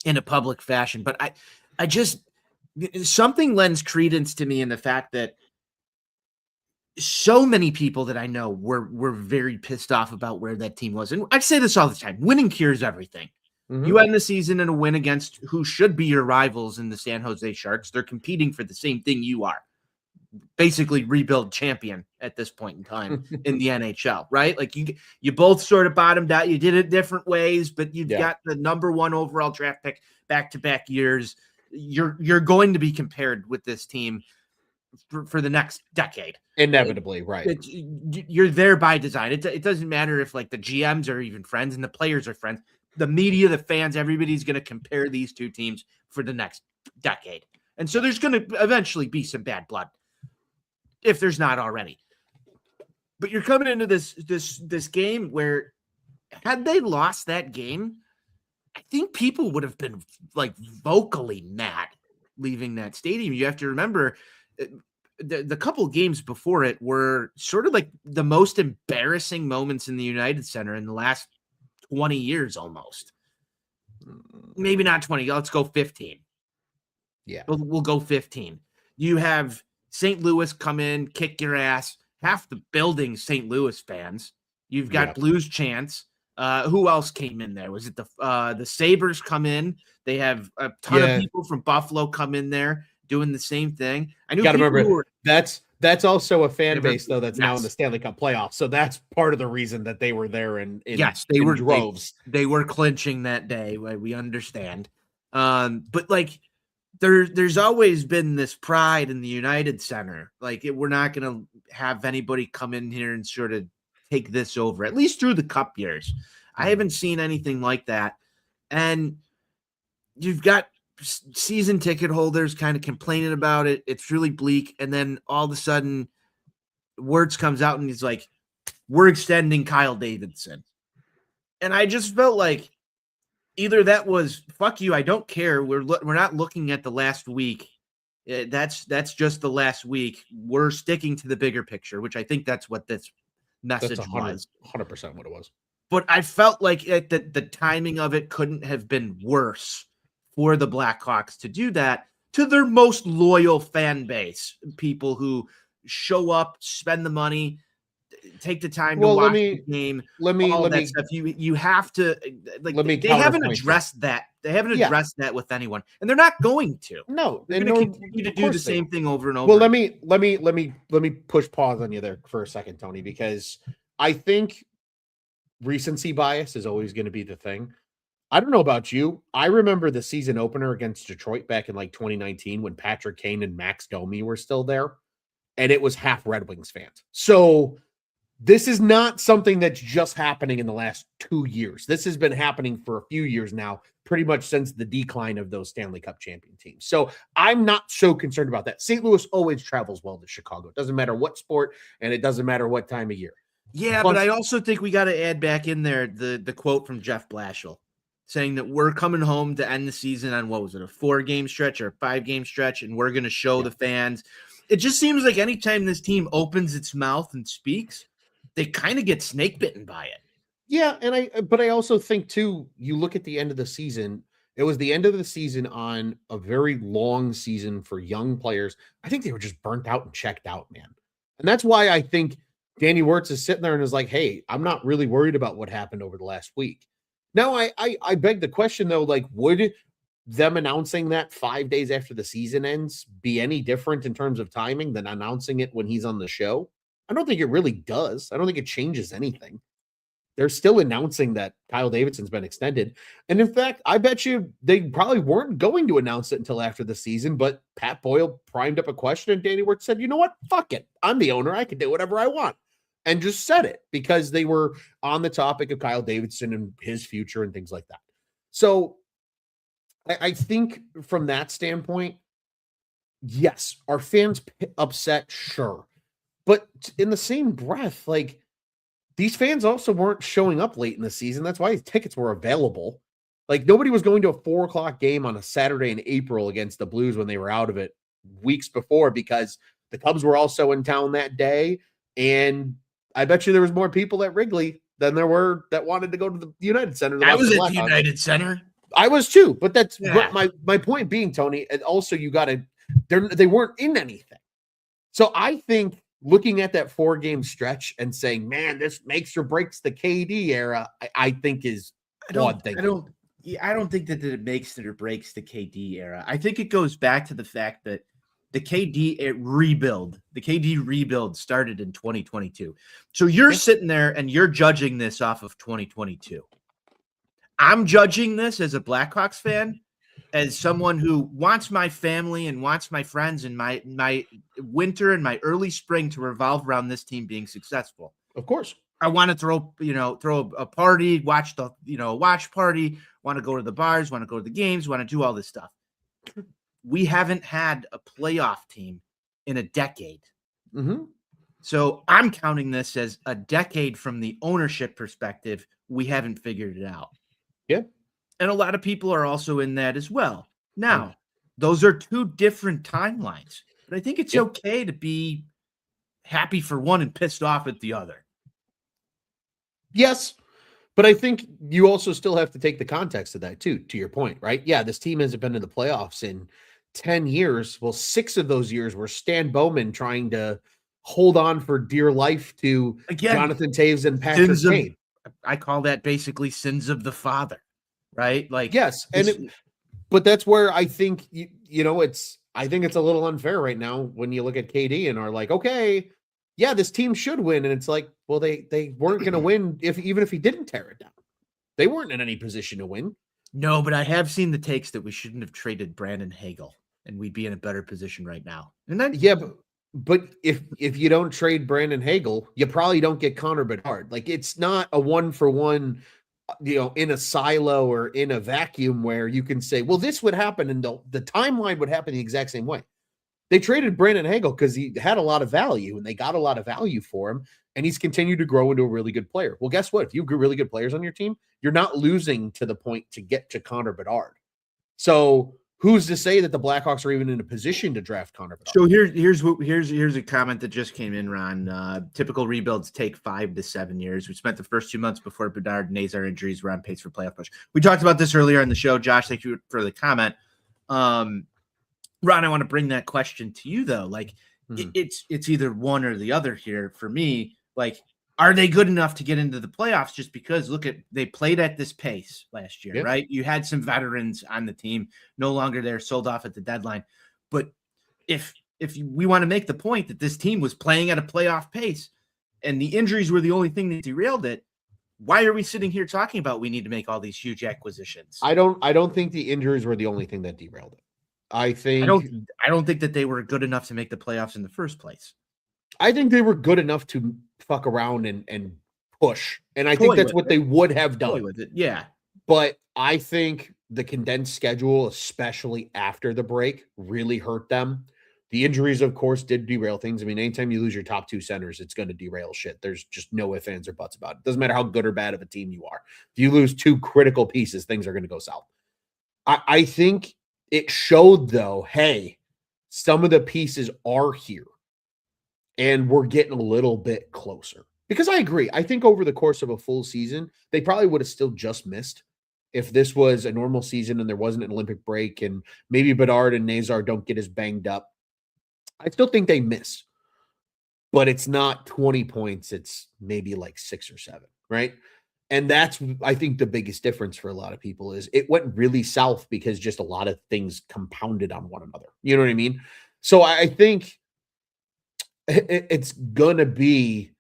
in a public fashion. But I just something lends credence to me in the fact that so many people that I know were very pissed off about where that team was. And I say this all the time: winning cures everything. You end the season in a win against who should be your rivals in the San Jose Sharks. They're competing for the same thing you are. Basically rebuild champion at this point in time in the NHL, right? Like you both sort of bottomed out. You did it different ways, but you've got the number 1 overall draft pick back-to-back years. You're going to be compared with this team for the next decade. Inevitably, right. You're there by design. It doesn't matter if like the GMs are even friends and the players are friends. The media, the fans, everybody's going to compare these two teams for the next decade. And so there's going to eventually be some bad blood, if there's not already. But you're coming into this game where, had they lost that game, I think people would have been like vocally mad leaving that stadium. You have to remember the couple games before it were sort of like the most embarrassing moments in the United Center in the last 20 years almost. Maybe not 20. Let's go 15. Yeah. We'll go 15. You have St. Louis come in, kick your ass. Half the building St. Louis fans. You've got Blues chants. Who else came in there? Was it the Sabres come in? They have a ton of people from Buffalo come in there doing the same thing. I knew. Got to remember that's also a fan base though that's now in the Stanley Cup playoffs. So that's part of the reason that they were there in droves. They were clinching that day. We understand. But like there's always been this pride in the United Center. Like we're not going to have anybody come in here and sort of take this over, at least through the Cup years. I haven't seen anything like that. And you've got season ticket holders kind of complaining about it. It's really bleak. And then all of a sudden Wirtz comes out and he's like, we're extending Kyle Davidson. And I just felt like either that was fuck you, I don't care. We're not looking at the last week. That's just the last week. We're sticking to the bigger picture, which I think that's what this message was. 100% what it was. But I felt like the timing of it couldn't have been worse for the Blackhawks to do that to their most loyal fan base, people who show up, spend the money, take the time to watch the game. Let me stuff. You have to they haven't addressed that. They haven't addressed that with anyone, and they're not going to. No, they're going to continue to do the same thing over and over. Well, let me push pause on you there for a second, Tony, because I think recency bias is always going to be the thing. I don't know about you. I remember the season opener against Detroit back in like 2019 when Patrick Kane and Max Domi were still there, and it was half Red Wings fans. So this is not something that's just happening in the last 2 years. This has been happening for a few years now, pretty much since the decline of those Stanley Cup champion teams. So I'm not so concerned about that. St. Louis always travels well to Chicago. It doesn't matter what sport, and it doesn't matter what time of year. Yeah, but I also think we got to add back in there the quote from Jeff Blashill saying that we're coming home to end the season on, what was it, a 4-game stretch or a 5-game stretch, and we're going to show the fans. It just seems like anytime this team opens its mouth and speaks, they kind of get snake bitten by it. Yeah, but I also think too, you look at the end of the season, it was the end of the season on a very long season for young players. I think they were just burnt out and checked out, man. And that's why I think Danny Wirtz is sitting there and is like, hey, I'm not really worried about what happened over the last week. Now, I beg the question, though, like, would them announcing that 5 days after the season ends be any different in terms of timing than announcing it when he's on the show? I don't think it really does. I don't think it changes anything. They're still announcing that Kyle Davidson's been extended. And in fact, I bet you they probably weren't going to announce it until after the season, but Pat Boyle primed up a question and Danny Wirtz said, you know what? Fuck it. I'm the owner. I can do whatever I want. And just said it because they were on the topic of Kyle Davidson and his future and things like that. So I think from that standpoint, yes, are fans upset? Sure. But in the same breath, like, these fans also weren't showing up late in the season. That's why tickets were available. Like, nobody was going to a 4:00 game on a Saturday in April against the Blues when they were out of it weeks before because The Cubs were also in town that day, and I bet you there was more people at Wrigley than there were that wanted to go to the United Center. I was at the United Center. I was too, but that's Yeah. my point being, Tony. And also, you got to they weren't in anything. So I think looking at that 4-game stretch and saying, "Man, this makes or breaks the KD era," I think is odd thinking. I don't think that it makes it or breaks the KD era. I think it goes back to the fact that the KD rebuild started in 2022. So you're sitting there and you're judging this off of 2022. I'm judging this as a Blackhawks fan, as someone who wants my family and wants my friends and my winter and my early spring to revolve around this team being successful. Of course. I want to throw a party, watch party, want to go to the bars, want to go to the games, want to do all this stuff. We haven't had a playoff team in a decade. Mm-hmm. So I'm counting this as a decade from the ownership perspective. We haven't figured it out. Yeah. And a lot of people are also in that as well. Now, those are two different timelines, but I think it's okay to be happy for one and pissed off at the other. Yes. But I think you also still have to take the context of that too, to your point, right? Yeah, this team hasn't been in the playoffs in 10 years. Well, 6 of those years were Stan Bowman trying to hold on for dear life to Jonathan Taves and Patrick Kane. I call that basically sins of the father, right? Like, yes. But that's where I think, I think it's a little unfair right now when you look at KD and are like, okay, yeah, this team should win. And it's like, well, they weren't going to win even if he didn't tear it down. They weren't in any position to win. No, but I have seen the takes that we shouldn't have traded Brandon Hagel and we'd be in a better position right now. And then, yeah, but if you don't trade Brandon Hagel, you probably don't get Connor Bedard. Like, it's not a 1-for-1, in a silo or in a vacuum where you can say, well, this would happen and the timeline would happen the exact same way. They traded Brandon Hagel because he had a lot of value and they got a lot of value for him, and he's continued to grow into a really good player. Well, guess what? If you have really good players on your team, you're not losing to the point to get to Connor Bedard. So who's to say that the Blackhawks are even in a position to draft Connor Bedard? So here's a comment that just came in, Ron. Typical rebuilds take 5 to 7 years. We spent the first 2 months before Bedard and Nazar injuries were on pace for playoff push. We talked about this earlier in the show. Josh, thank you for the comment. Ron, I want to bring that question to you though. Like, it's either one or the other here for me. Like, are they good enough to get into the playoffs? Just because they played at this pace last year, right? You had some veterans on the team, no longer there, sold off at the deadline. But if we want to make the point that this team was playing at a playoff pace and the injuries were the only thing that derailed it, why are we sitting here talking about we need to make all these huge acquisitions? I don't think the injuries were the only thing that derailed it. I don't think that they were good enough to make the playoffs in the first place. I think they were good enough to fuck around and push. And I think that's what they would have done. With it. Yeah. But I think the condensed schedule, especially after the break, really hurt them. The injuries, of course, did derail things. I mean, anytime you lose your top 2 centers, it's going to derail shit. There's just no ifs, ands, or buts about it. Doesn't matter how good or bad of a team you are. If you lose 2 critical pieces, things are going to go south. I think it showed, though, hey, some of the pieces are here. And we're getting a little bit closer. Because I agree. I think over the course of a full season, they probably would have still just missed if this was a normal season and there wasn't an Olympic break and maybe Bedard and Nazar don't get as banged up. I still think they miss. But it's not 20 points. It's maybe like 6 or 7, right? And that's, I think, the biggest difference for a lot of people is it went really south because just a lot of things compounded on one another. You know what I mean? So I think it's going to be,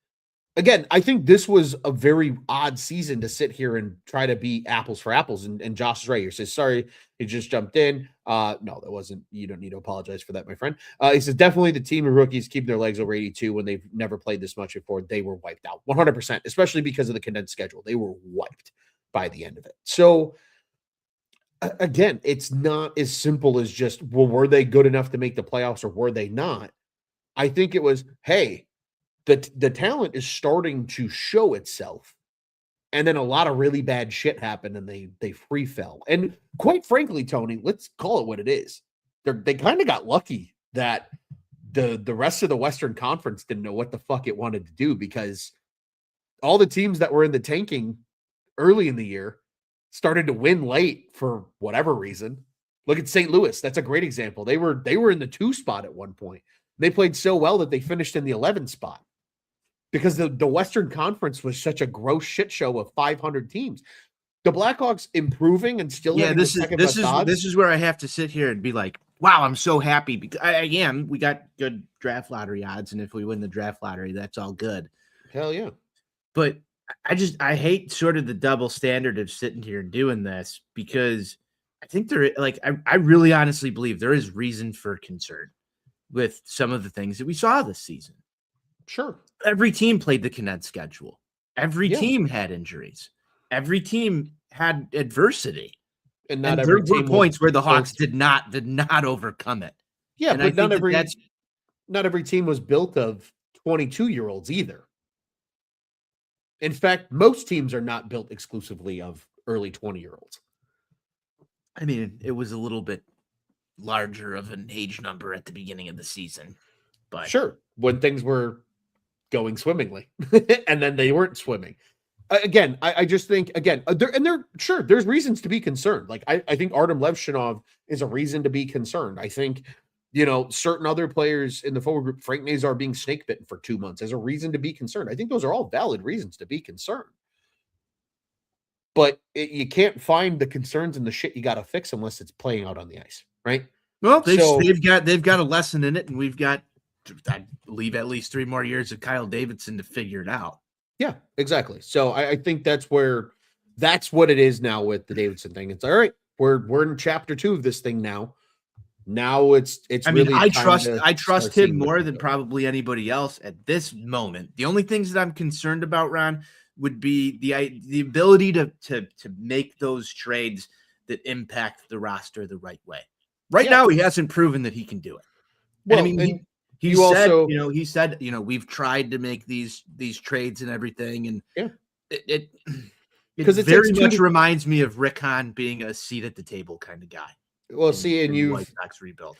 again, I think this was a very odd season to sit here and try to be apples for apples. And Josh is right here. Says, sorry, he just jumped in. No, that wasn't, you don't need to apologize for that, my friend. He says, definitely the team of rookies keep their legs over 82 when they've never played this much before. They were wiped out 100%, especially because of the condensed schedule. They were wiped by the end of it. So again, it's not as simple as just, well, were they good enough to make the playoffs or were they not? I think it was, hey, the talent is starting to show itself. And then a lot of really bad shit happened and they free fell. And quite frankly, Tony, let's call it what it is. They kind of got lucky that the rest of the Western Conference didn't know what the fuck it wanted to do, because all the teams that were in the tanking early in the year started to win late for whatever reason. Look at St. Louis. That's a great example. They were in the 2 spot at one point. They played so well that they finished in the 11 spot because the Western Conference was such a gross shit show of 500 teams. The Blackhawks improving and still having the second best odds. This is where I have to sit here and be like, wow, I'm so happy because we got good draft lottery odds, and if we win the draft lottery, that's all good. Hell yeah. But I hate sort of the double standard of sitting here and doing this, because I think I really honestly believe there is reason for concern with some of the things that we saw this season. Sure. Every team played the condensed schedule. Every team had injuries. Every team had adversity. And there were points where the Hawks did not overcome it. Yeah, and but not every team was built of 22-year-olds either. In fact, most teams are not built exclusively of early 20-year-olds. I mean, it was a little bit larger of an age number at the beginning of the season. But sure, when things were going swimmingly and then they weren't swimming. Again, I just think, there's reasons to be concerned. Like, I think Artem Levshinov is a reason to be concerned. I think, certain other players in the forward group, Frank Nazar being snake bitten for 2 months, is a reason to be concerned. I think those are all valid reasons to be concerned. But you can't find the concerns and the shit you got to fix unless it's playing out on the ice, right? Well, they've got a lesson in it, and we've got, I believe, at least 3 more years of Kyle Davidson to figure it out. Yeah, exactly. So I think that's what it is now with the Davidson thing. It's all right. We're in chapter 2 of this thing now. Now it's really. I trust him more than probably anybody else at this moment. The only things that I'm concerned about, Ron, would be the ability to make those trades that impact the roster the right way. Right now, he hasn't proven that he can do it. Well, he said, we've tried to make these trades and everything, and it very much reminds me of Rick Hahn being a seat at the table kind of guy. Well, and you White Sox rebuild.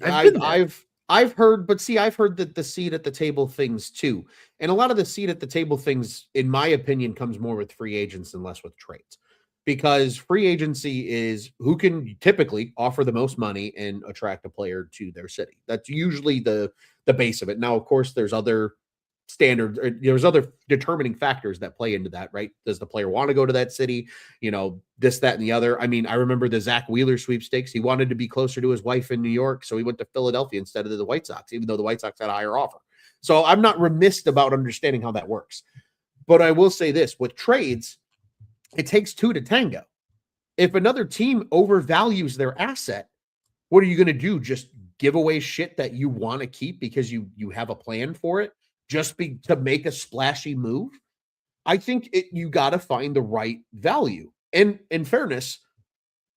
I've heard that the seat at the table things too, and a lot of the seat at the table things, in my opinion, comes more with free agents and less with trades. Because free agency is who can typically offer the most money and attract a player to their city. That's usually the base of it. Now, of course, there's other standards, or there's other determining factors that play into that, right? Does the player want to go to that city? This, that, and the other. I mean, I remember the Zach Wheeler sweepstakes. He wanted to be closer to his wife in New York, so he went to Philadelphia instead of the White Sox, even though the White Sox had a higher offer. So I'm not remiss about understanding how that works. But I will say this, with trades, it takes 2 to tango. If another team overvalues their asset, what are you going to do? Just give away shit that you want to keep because you have a plan for it, just to make a splashy move? I think you got to find the right value. And in fairness,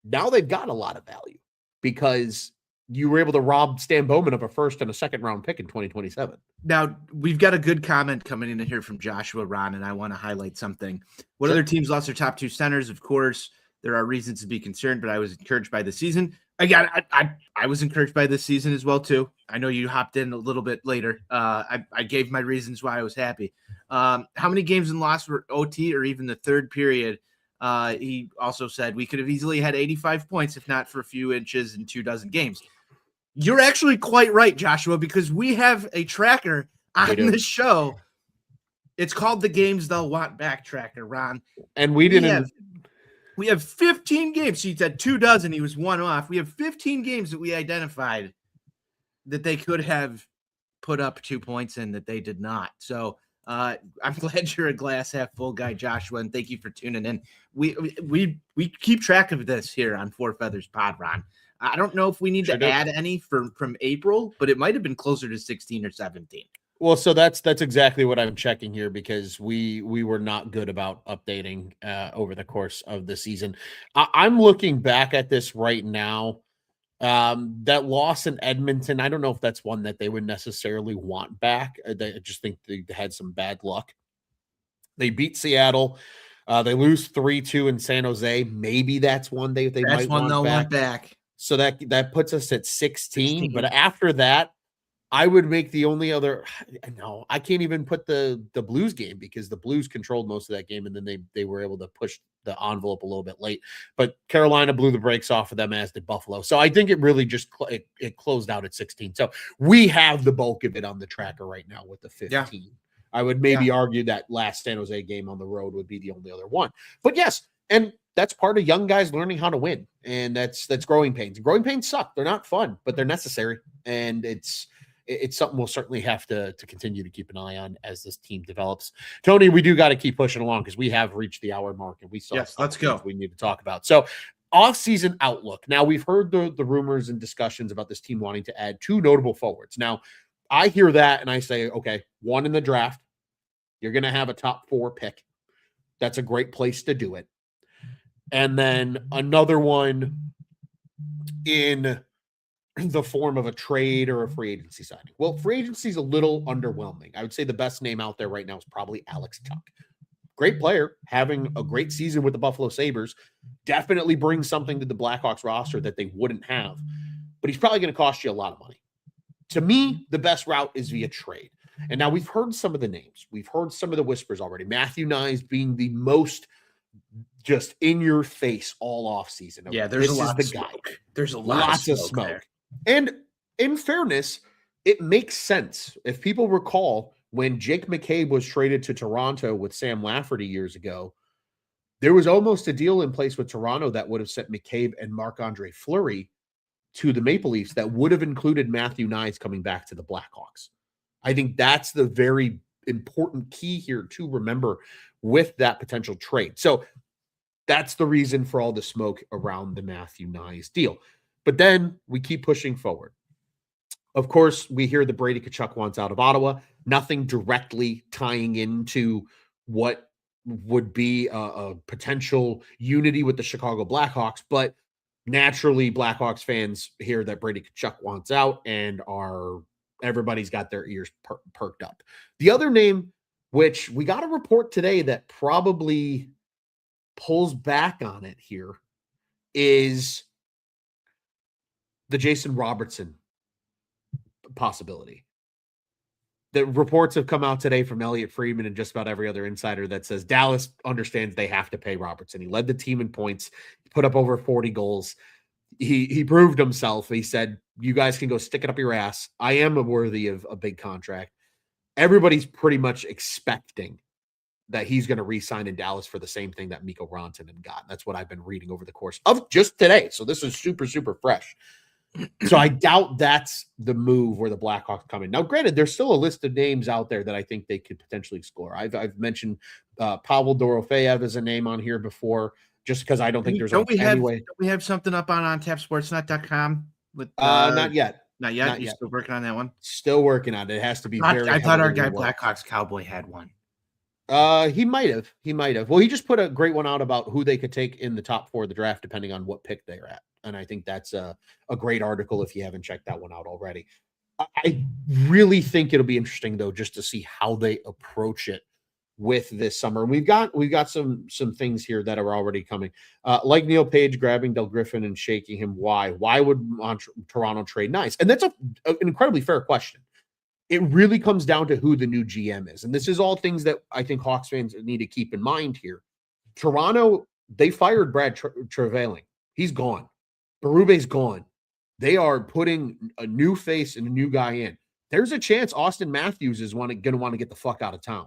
now they've got a lot of value because you were able to rob Stan Bowman of a first and a second round pick in 2027. Now, we've got a good comment coming in here from Joshua Ron, and I want to highlight something. What other teams lost their top 2 centers? Of course, there are reasons to be concerned, but I was encouraged by the season. Again, I was encouraged by this season as well, too. I know you hopped in a little bit later. I gave my reasons why I was happy. How many games in loss were OT or even the third period? He also said we could have easily had 85 points if not for a few inches in 24 games. You're actually quite right, Joshua, because we have a tracker on this show. It's called the Games They'll Want Back tracker, Ron. And we have 15 games. He said 24. He was 1 off. We have 15 games that we identified that they could have put up 2 points in that they did not. So I'm glad you're a glass half full guy, Joshua, and thank you for tuning in. We keep track of this here on Four Feathers Pod, Ron. I don't know if we need to add any from April, but it might have been closer to 16 or 17. Well, so that's exactly what I'm checking here because we were not good about updating over the course of the season. I'm looking back at this right now. That loss in Edmonton, I don't know if that's one that they would necessarily want back. I just think they had some bad luck. They beat Seattle. They lose 3-2 in San Jose. Maybe that's one they might want back. Want back. So that puts us at 16. But after that, I would make the only other. No, I can't even put the Blues game because the Blues controlled most of that game, and then they were able to push the envelope a little bit late. But Carolina blew the brakes off of them, as did Buffalo. So I think it really just it closed out at 16. So we have the bulk of it on the tracker right now with the 15. Yeah. I would maybe argue that last San Jose game on the road would be the only other one. But yes, and that's part of young guys learning how to win, and that's growing pains. Growing pains suck; they're not fun, but they're necessary, and it's something we'll certainly have to continue to keep an eye on as this team develops. Tony, we do got to keep pushing along because we have reached the hour mark, and we saw let's go. We need to talk about. So, off-season outlook. Now, we've heard the rumors and discussions about this team wanting to add 2 notable forwards. Now, I hear that, and I say, okay, 1 in the draft. You're going to have a top 4 pick. That's a great place to do it. And then another one in the form of a trade or a free agency signing. Well, free agency is a little underwhelming. I would say the best name out there right now is probably Alex Tuch. Great player, having a great season with the Buffalo Sabres, definitely brings something to the Blackhawks roster that they wouldn't have, but he's probably going to cost you a lot of money. To me, the best route is via trade. And now we've heard some of the names. We've heard some of the whispers already. Matthew Nyes being the most just in your face all off season. Yeah, there's a lot of smoke. There's a lot of smoke. There. And in fairness, it makes sense. If people recall, when Jake McCabe was traded to Toronto with Sam Lafferty years ago, there was almost a deal in place with Toronto that would have sent McCabe and Marc-Andre Fleury to the Maple Leafs that would have included Matthew Nyes coming back to the Blackhawks. I think that's the very important key here to remember with that potential trade. So that's the reason for all the smoke around the Matthew Nyes deal. But then we keep pushing forward. Of course, we hear that Brady Tkachuk wants out of Ottawa. Nothing directly tying into what would be a potential unity with the Chicago Blackhawks. But naturally, Blackhawks fans hear that Brady Tkachuk wants out and everybody's got their ears perked up. The other name, which we got a report today that probably pulls back on it here, is the Jason Robertson possibility. The reports have come out today from Elliot Friedman and just about every other insider that says Dallas understands they have to pay Robertson. He led the team in points, put up over 40 goals. He proved himself. He said, you guys can go stick it up your ass. I am worthy of a big contract. Everybody's pretty much expecting that he's going to re-sign in Dallas for the same thing that Mikko Rantanen got. That's what I've been reading over the course of just today. So this is super, super fresh. So I doubt that's the move where the Blackhawks come in. Now, granted, there's still a list of names out there that I think they could potentially explore. I've mentioned Pavel Dorofeyev as a name on here before, just because I don't think there's don't we have something up on TapSportsNet.com with not yet. Not yet. You're still working on that one? Still working on it. It has to be I thought our guy Blackhawks Cowboy had one. He might have. Well, he just put a great one out about who they could take in the top 4 of the draft, depending on what pick they're at. And I think that's a great article if you haven't checked that one out already. I really think it'll be interesting, though, just to see how they approach it with this summer. And we've got some things here that are already coming. Like Neil Page grabbing Del Griffin and shaking him. Why would Toronto trade Nyes? And that's an incredibly fair question. It really comes down to who the new GM is. And this is all things that I think Hawks fans need to keep in mind here. Toronto, they fired Brad Trevelyan. He's gone. Berube's gone. They are putting a new face and a new guy in. There's a chance Austin Matthews is going to want to get the fuck out of town.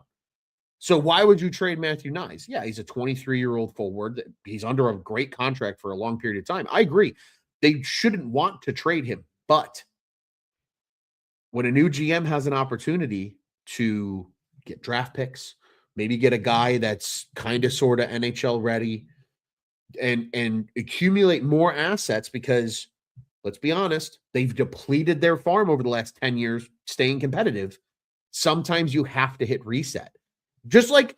So why would you trade Matthew Nyes? Yeah, he's a 23-year-old forward. He's under a great contract for a long period of time. I agree. They shouldn't want to trade him. But when a new GM has an opportunity to get draft picks, maybe get a guy that's kind of sort of NHL ready, and accumulate more assets, because let's be honest, they've depleted their farm over the last 10 years staying competitive. Sometimes you have to hit reset. Just like,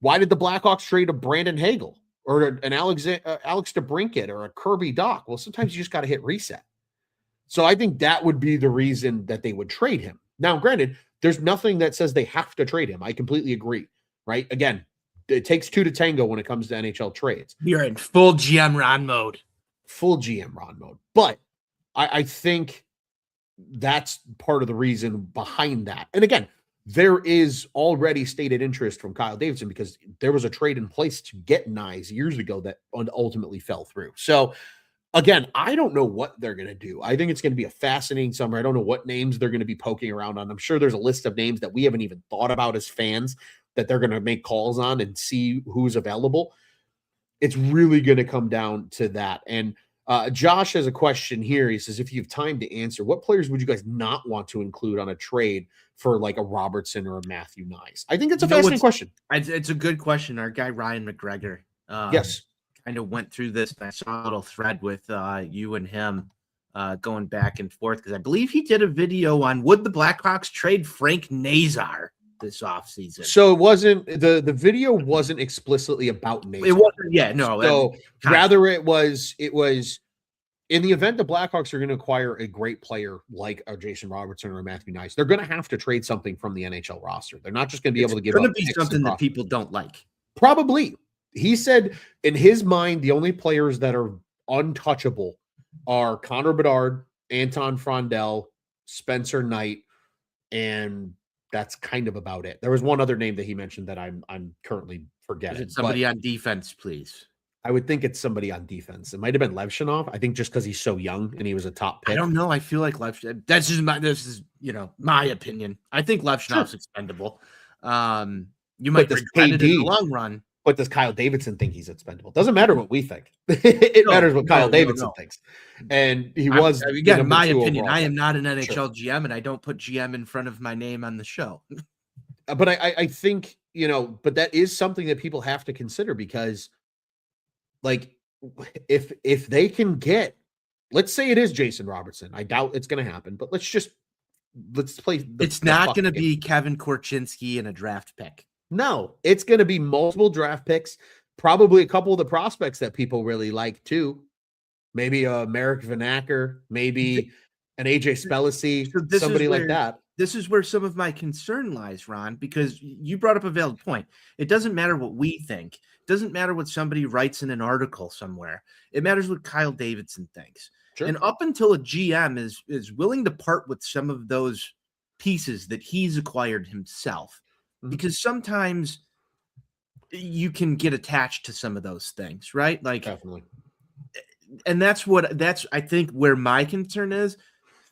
why did the Blackhawks trade a Brandon Hagel or an Alex DeBrincat or a Kirby Dach? Well, sometimes you just got to hit reset. So I think that would be the reason that they would trade him. Now, granted, there's nothing that says they have to trade him. I completely agree, right? Again, it takes 2 to tango when it comes to NHL trades. You're in full GM Ron mode. Full GM Ron mode. But I think that's part of the reason behind that. And again, there is already stated interest from Kyle Davidson because there was a trade in place to get Nyes years ago that ultimately fell through. So again, I don't know what they're going to do. I think it's going to be a fascinating summer. I don't know what names they're going to be poking around on. I'm sure there's a list of names that we haven't even thought about as fans that they're going to make calls on and see who's available. It's really going to come down to that. And Josh has a question here. He says, if you have time to answer, what players would you guys not want to include on a trade for like a Robertson or a Matthew Nyes? I think it's a fascinating question. It's a good question. Our guy, Ryan McGregor. Yes. Kind of went through this. I saw a little thread with you and him going back and forth because I believe he did a video on would the Blackhawks trade Frank Nazar this offseason. So it wasn't the video wasn't explicitly about Nazar. It wasn't, yeah, no. So rather it was in the event the Blackhawks are going to acquire a great player like a Jason Robertson or a Matthew Nyes, they're going to have to trade something from the NHL roster. They're not just going to be able to give up. It's going to be something that people don't like. Probably. He said in his mind, the only players that are untouchable are Connor Bedard, Anton Frondel, Spencer Knight, and that's kind of about it. There was one other name that he mentioned that I'm currently forgetting. Is it somebody on defense, please? I would think it's somebody on defense. It might have been Levshinov. I think just because he's so young and he was a top pick. I don't know. I feel like Levshinov. This is my opinion. I think Levshinov's expendable. You might regret it in the long run. But does Kyle Davidson think he's expendable? Doesn't matter what we think. It matters what Kyle Davidson thinks. And he was, again, my opinion. I am not an NHL GM, and I don't put GM in front of my name on the show. But I think, but that is something that people have to consider because, like, if they can get, let's say it is Jason Robertson. I doubt it's going to happen, but let's play. It's not going to be Kevin Korchinski and a draft pick. No, it's going to be multiple draft picks, probably a couple of the prospects that people really like too. Maybe a Marek Vanacker, maybe an AJ Spellacy, somebody like that. This is where some of my concern lies, Ron, because you brought up a valid point. It doesn't matter what we think. It doesn't matter what somebody writes in an article somewhere. It matters what Kyle Davidson thinks. Sure. And up until a GM is willing to part with some of those pieces that he's acquired himself, because sometimes you can get attached to some of those things, right? Like, definitely. And that's I think where my concern is.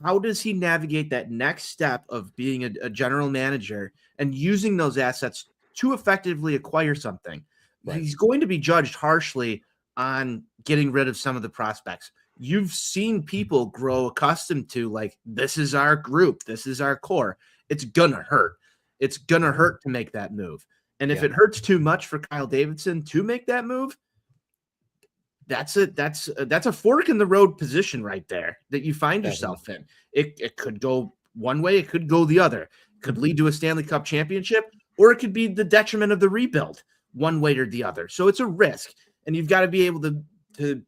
How does he navigate that next step of being a general manager and using those assets to effectively acquire something? Right. He's going to be judged harshly on getting rid of some of the prospects. You've seen people grow accustomed to, like, this is our group, this is our core. It's going to hurt. It's going to hurt to make that move. And if it hurts too much for Kyle Davidson to make that move, that's a fork in the road position right there that you find yourself in. It could go one way, it could go the other. It could lead to a Stanley Cup championship, or it could be the detriment of the rebuild one way or the other. So it's a risk, and you've got to be able to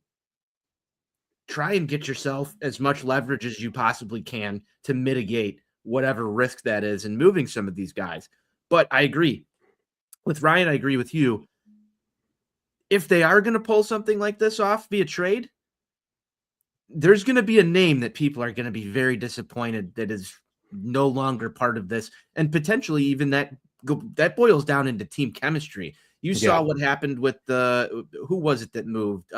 try and get yourself as much leverage as you possibly can to mitigate whatever risk that is in moving some of these guys. But I agree with Ryan. I agree with you. If they are going to pull something like this off via trade, there's going to be a name that people are going to be very disappointed that is no longer part of this. And potentially even that boils down into team chemistry. You saw what happened with who was it that moved?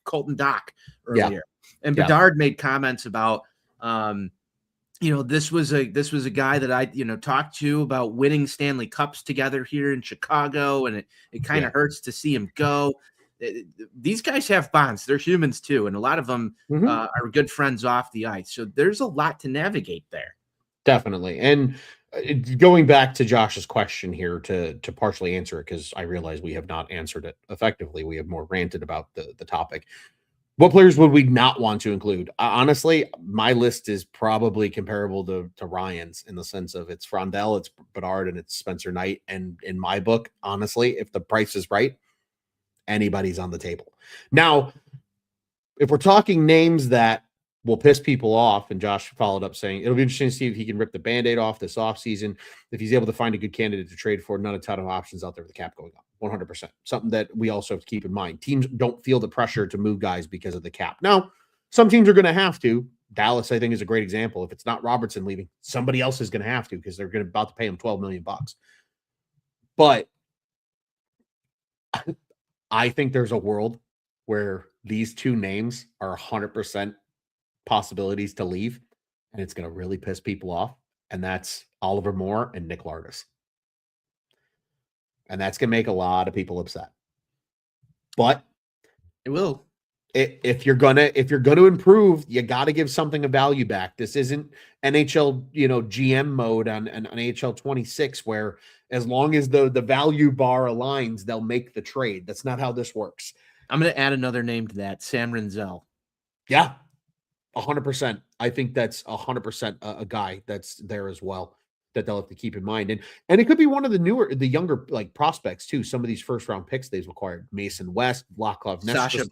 Colton Dock earlier. Yeah. And Bedard made comments about, this was a guy that I, talked to about winning Stanley Cups together here in Chicago. And it kind of hurts to see him go. These guys have bonds. They're humans too. And a lot of them are good friends off the ice. So there's a lot to navigate there. Definitely. And going back to Josh's question here to partially answer it, because I realize we have not answered it effectively. We have more ranted about the topic. What players would we not want to include? Honestly, my list is probably comparable to Ryan's in the sense of it's Frondel, it's Bedard, and it's Spencer Knight. And in my book, honestly, if the price is right, anybody's on the table. Now, if we're talking names that will piss people off, and Josh followed up saying, it'll be interesting to see if he can rip the Band-Aid off this offseason, if he's able to find a good candidate to trade for, not a ton of options out there with the cap going up. 100%. Something that we also have to keep in mind. Teams don't feel the pressure to move guys because of the cap. Now, some teams are going to have to Dallas, I think, is a great example. If it's not Robertson leaving, somebody else is going to have to, because they're about to pay him $12 million. But I think there's a world where these two names are 100% possibilities to leave, and it's going to really piss people off. And that's Oliver Moore and Nick Lardis. And that's going to make a lot of people upset. But it will. If you're gonna improve, you got to give something of value back. This isn't NHL, GM mode on NHL 26, where as long as the value bar aligns, they'll make the trade. That's not how this works. I'm going to add another name to that, Sam Rinzel. Yeah, 100%. I think that's 100% a guy that's there as well that they'll have to keep in mind. And it could be one of the younger like prospects too. Some of these first round picks they've acquired: Mason West, Vaclav Sasha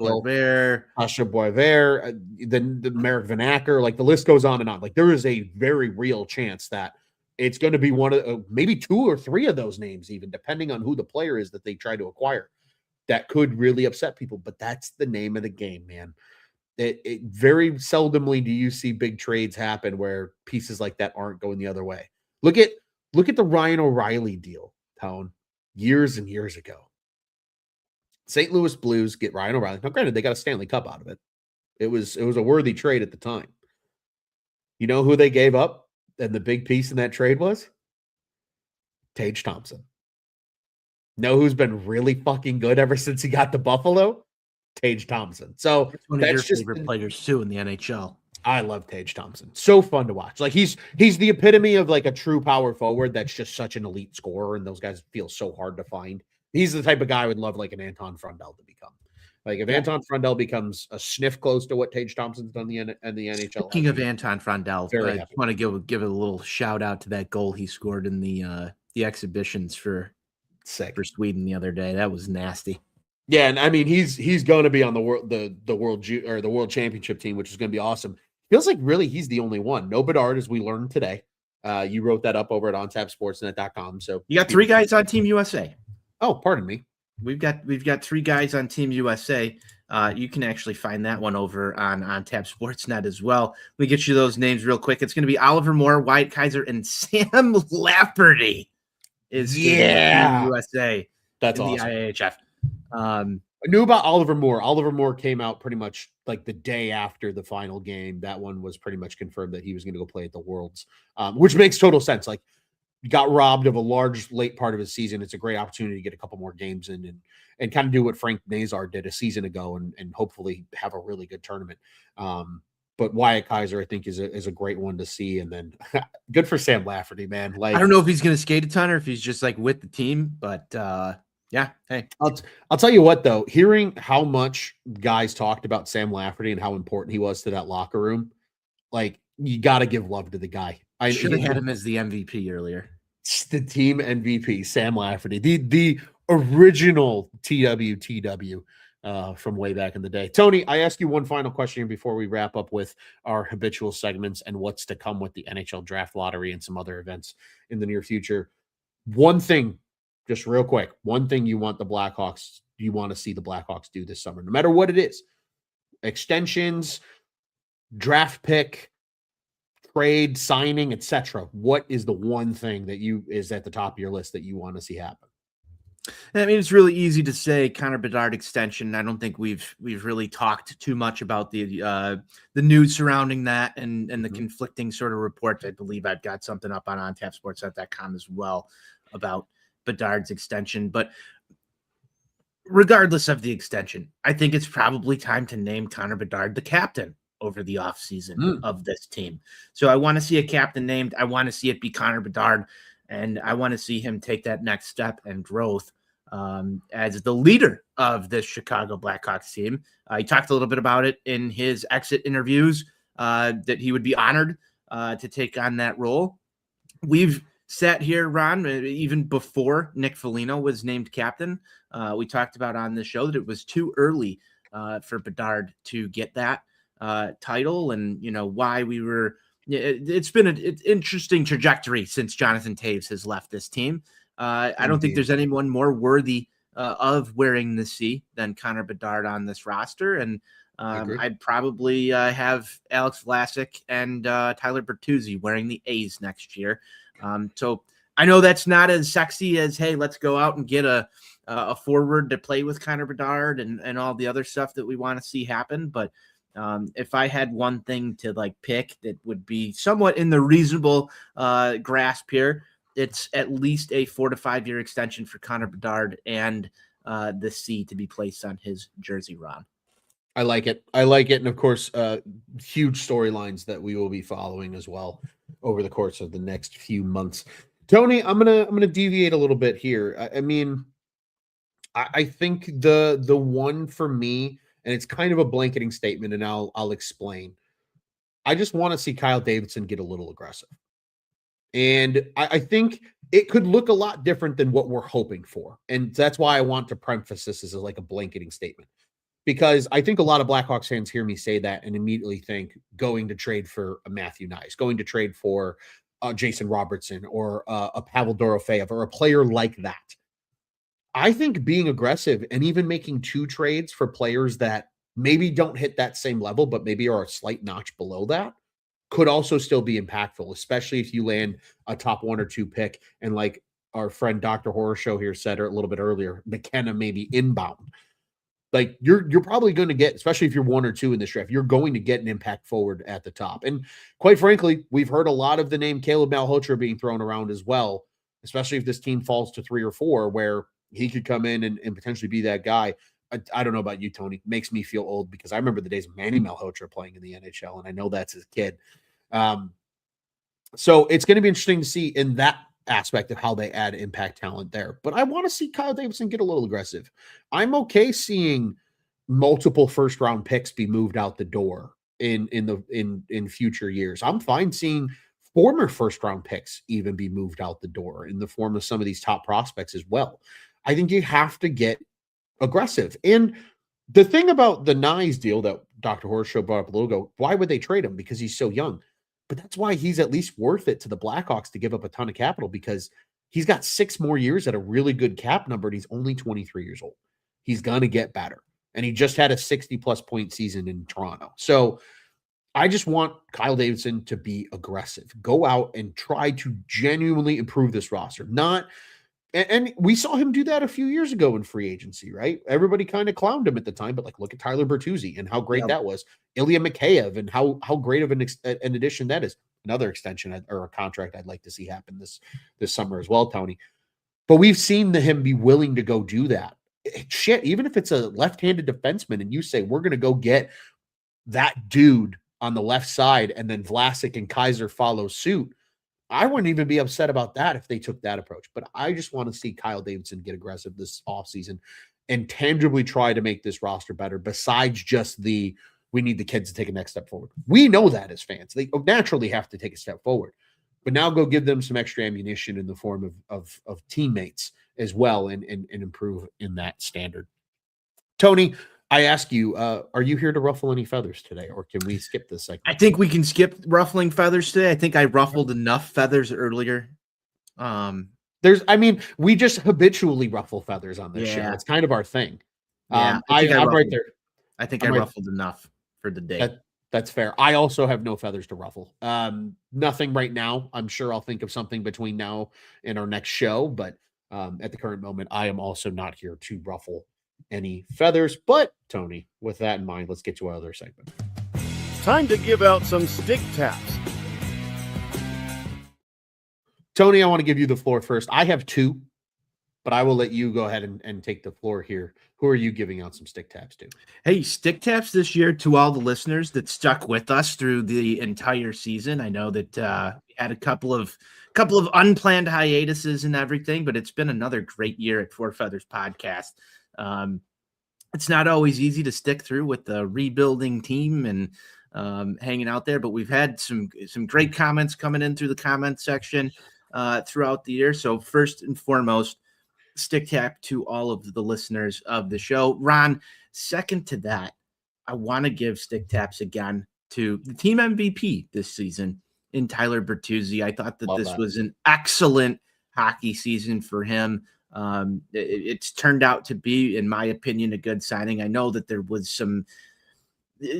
Boisvert, then the Marek Vanacker. Like the list goes on and on. Like there is a very real chance that it's going to be one of maybe two or three of those names, even depending on who the player is that they try to acquire. That could really upset people, but that's the name of the game, man. It very seldomly do you see big trades happen where pieces like that aren't going the other way. Look at the Ryan O'Reilly deal, Tone, years and years ago. St. Louis Blues get Ryan O'Reilly. Now, granted, they got a Stanley Cup out of it. It was a worthy trade at the time. You know who they gave up, and the big piece in that trade was Tage Thompson. Know who's been really fucking good ever since he got to Buffalo? Tage Thompson. So that's one of your favorite players too in the NHL. I love Tage Thompson. So fun to watch. Like he's the epitome of like a true power forward that's just such an elite scorer, and those guys feel so hard to find. He's the type of guy I would love like an Anton Frundell to become. Like if Anton Frundell becomes a sniff close to what Tage Thompson's done in the NHL. Speaking of Anton Frundell, I just want to give a little shout out to that goal he scored in the exhibitions for Sweden the other day. That was nasty. Yeah, and I mean he's going to be on the world championship team, which is going to be awesome. Feels like really he's the only one. No Bedard, as we learned today. You wrote that up over at ontapsportsnet.com. So you got three guys on Team USA. Oh, pardon me. We've got three guys on Team USA. You can actually find that one over on Tap Sportsnet as well. Let me get you those names real quick. It's going to be Oliver Moore, Wyatt Kaiser, and Sam Lafferty is Team USA. That's in awesome. The IHF. I knew about Oliver Moore. Oliver Moore came out pretty much like the day after the final game. That one was pretty much confirmed that he was going to go play at the Worlds, which makes total sense. Like, got robbed of a large late part of his season. It's a great opportunity to get a couple more games in and kind of do what Frank Nazar did a season ago and hopefully have a really good tournament. But Wyatt Kaiser, I think, is a great one to see. And then good for Sam Lafferty, man. Like, I don't know if he's going to skate a ton or if he's just like with the team, but yeah. Hey, I'll tell you what, though, hearing how much guys talked about Sam Lafferty and how important he was to that locker room, like, you got to give love to the guy. I should have had him as the MVP earlier. The team MVP, Sam Lafferty, the original TWTW from way back in the day. Tony, I ask you one final question before we wrap up with our habitual segments and what's to come with the NHL draft lottery and some other events in the near future. One thing, just real quick, one thing you want to see the Blackhawks do this summer, no matter what it is: extensions, draft pick, trade, signing, etc. What is the one thing that is at the top of your list that you want to see happen? I mean, it's really easy to say Connor Bedard extension. I don't think we've really talked too much about the news surrounding that and the conflicting sort of reports. I believe I've got something up on ontapsportsnet.com as well about Bedard's extension. But regardless of the extension, I think it's probably time to name Connor Bedard the captain over the offseason of this team. So I want to see a captain named. I want to see it be Connor Bedard, and I want to see him take that next step and growth as the leader of this Chicago Blackhawks team. He talked a little bit about it in his exit interviews, that he would be honored to take on that role. We've sat here, Ron, even before Nick Foligno was named captain. We talked about on the show that it was too early for Bedard to get that title, and why we were. It's been an interesting trajectory since Jonathan Toews has left this team. I don't think there's anyone more worthy of wearing the C than Connor Bedard on this roster, and agree. I'd probably have Alex Vlasic and Tyler Bertuzzi wearing the A's next year. So I know that's not as sexy as, hey, let's go out and get a forward to play with Connor Bedard and all the other stuff that we want to see happen. But if I had one thing to like pick that would be somewhat in the reasonable grasp here, it's at least a 4 to 5 year extension for Connor Bedard and the C to be placed on his jersey, Ron. I like it. And of course, huge storylines that we will be following as well over the course of the next few months. Tony, I'm gonna deviate a little bit here. I mean, I think the one for me, and it's kind of a blanketing statement, and I'll explain. I just want to see Kyle Davidson get a little aggressive. And I think it could look a lot different than what we're hoping for. And that's why I want to preface this as like a blanketing statement. Because I think a lot of Blackhawks fans hear me say that and immediately think going to trade for a Matthew Nice, going to trade for Jason Robertson or a Pavel Dorofeyev or a player like that. I think being aggressive and even making 2 trades for players that maybe don't hit that same level, but maybe are a slight notch below that, could also still be impactful, especially if you land a top 1 or 2 pick. And like our friend Dr. Horror Show here said a little bit earlier, McKenna maybe inbound. Like you're probably going to get, especially if you're 1 or 2 in this draft, you're going to get an impact forward at the top. And quite frankly, we've heard a lot of the name Caleb Malhotra being thrown around as well, especially if this team falls to 3 or 4, where he could come in and potentially be that guy. I don't know about you, Tony. It makes me feel old because I remember the days of Manny Malhotra playing in the NHL, and I know that's his kid. So it's going to be interesting to see in that aspect of how they add impact talent there. But I want to see Kyle Davidson get a little aggressive. I'm okay seeing multiple first round picks be moved out the door in future years. I'm fine seeing former first round picks even be moved out the door in the form of some of these top prospects as well. I think you have to get aggressive. And the thing about the Nyes deal that Dr. Horseshow brought up a little ago, why would they trade him? Because he's so young. But that's why he's at least worth it to the Blackhawks to give up a ton of capital, because he's got 6 more years at a really good cap number, and he's only 23 years old. He's going to get better. And he just had a 60-plus point season in Toronto. So I just want Kyle Davidson to be aggressive. Go out and try to genuinely improve this roster. And we saw him do that a few years ago in free agency, right? Everybody kind of clowned him at the time, but like, look at Tyler Bertuzzi and how great that was. Ilya Mikheyev and how great of an addition that is. Another extension or a contract I'd like to see happen this summer as well, Tony. But we've seen him be willing to go do that. Shit, even if it's a left-handed defenseman and you say, we're going to go get that dude on the left side and then Vlasic and Kaiser follow suit, I wouldn't even be upset about that if they took that approach. But I just want to see Kyle Davidson get aggressive this offseason and tangibly try to make this roster better, besides just we need the kids to take a next step forward. We know that as fans. They naturally have to take a step forward. But now go give them some extra ammunition in the form of teammates as well and improve in that standard. Tony, I ask you, are you here to ruffle any feathers today, or can we skip this segment? I think we can skip ruffling feathers today. I think I ruffled enough feathers earlier. We just habitually ruffle feathers on this show. It's kind of our thing. Yeah, I'm right there. I think I ruffled enough for the day. That's fair. I also have no feathers to ruffle. Nothing right now. I'm sure I'll think of something between now and our next show, but at the current moment, I am also not here to ruffle any feathers. But Tony, with that in mind, let's get to our other segment. Time to give out some stick taps. Tony, I want to give you the floor first. I have 2, but I will let you go ahead and take the floor here. Who are you giving out some stick taps to? Hey, stick taps this year to all the listeners that stuck with us through the entire season. I know that we had a couple of unplanned hiatuses and everything, but it's been another great year at Four Feathers Podcast. It's not always easy to stick through with the rebuilding team and hanging out there, but we've had some great comments coming in through the comment section throughout the year. So first and foremost, stick tap to all of the listeners of the show. Ron, second to that, I want to give stick taps again to the team MVP this season in Tyler Bertuzzi. I thought that this was an excellent hockey season for him. It's turned out to be, in my opinion, a good signing. I know that there was some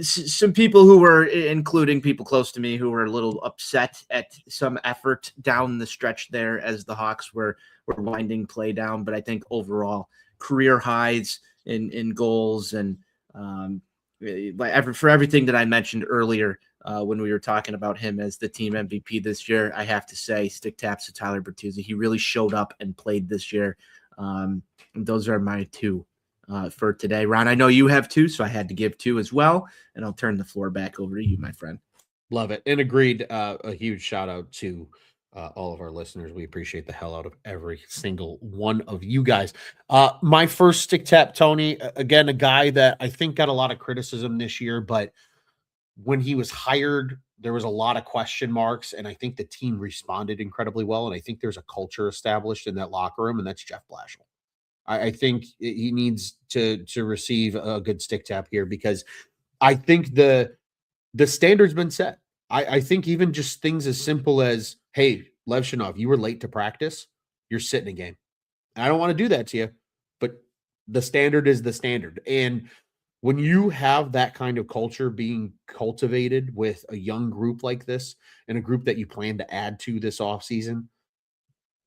some people who were, including people close to me, who were a little upset at some effort down the stretch there as the Hawks were winding play down. But I think overall career highs in goals and for everything that I mentioned earlier when we were talking about him as the team MVP this year, I have to say stick taps to Tyler Bertuzzi. He really showed up and played this year. Those are my two for today. Ron, I know you have two, so I had to give two as well. And I'll turn the floor back over to you, my friend. Love it. And agreed. A huge shout out to all of our listeners. We appreciate the hell out of every single one of you guys. My first stick tap, Tony, again, a guy that I think got a lot of criticism this year, but when he was hired, there was a lot of question marks, and I think the team responded incredibly well. And I think there's a culture established in that locker room, and that's Jeff Blashill. I think he needs to receive a good stick tap here, because I think the standard's been set. I think even just things as simple as, hey, Lev Shinov, you were late to practice, you're sitting a game. And I don't want to do that to you, but the standard is the standard. And when you have that kind of culture being cultivated with a young group like this, and a group that you plan to add to this offseason,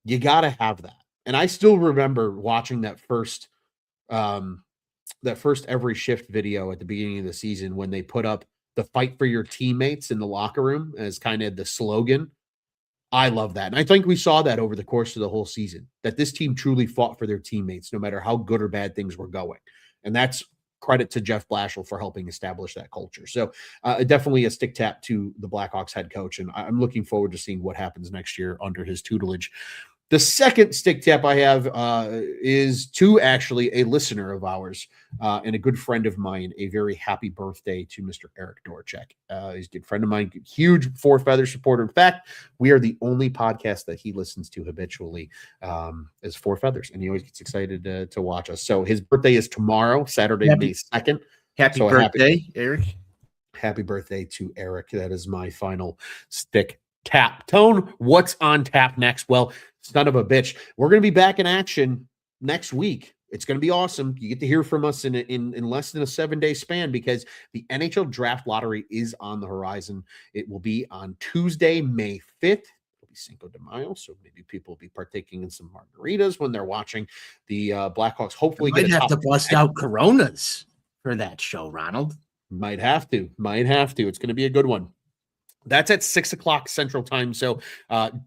you got to have that. And I still remember watching that first every shift video at the beginning of the season when they put up the fight for your teammates in the locker room as kind of the slogan. I love that. And I think we saw that over the course of the whole season, that this team truly fought for their teammates, no matter how good or bad things were going. And that's credit to Jeff Blashill for helping establish that culture. So definitely a stick tap to the Blackhawks head coach. And I'm looking forward to seeing what happens next year under his tutelage. The second stick tap I have is to actually a listener of ours and a good friend of mine. A very happy birthday to Mr. Eric Dorchek. He's a good friend of mine, huge Four Feathers supporter. In fact, we are the only podcast that he listens to habitually as Four Feathers, and he always gets excited to watch us. So his birthday is tomorrow, Saturday, May 2nd. Happy birthday, Eric. Happy birthday to Eric. That is my final stick tap. Tone, what's on tap next? Well, son of a bitch, we're going to be back in action next week. It's going to be awesome. You get to hear from us in less than a 7-day span, because the NHL Draft Lottery is on the horizon. It will be on Tuesday, May 5th. It'll be Cinco de Mayo, so maybe people will be partaking in some margaritas when they're watching the Blackhawks. Hopefully, might have to bust out Coronas for that show, Ronald. Might have to. It's going to be a good one. That's at 6:00 Central Time. So,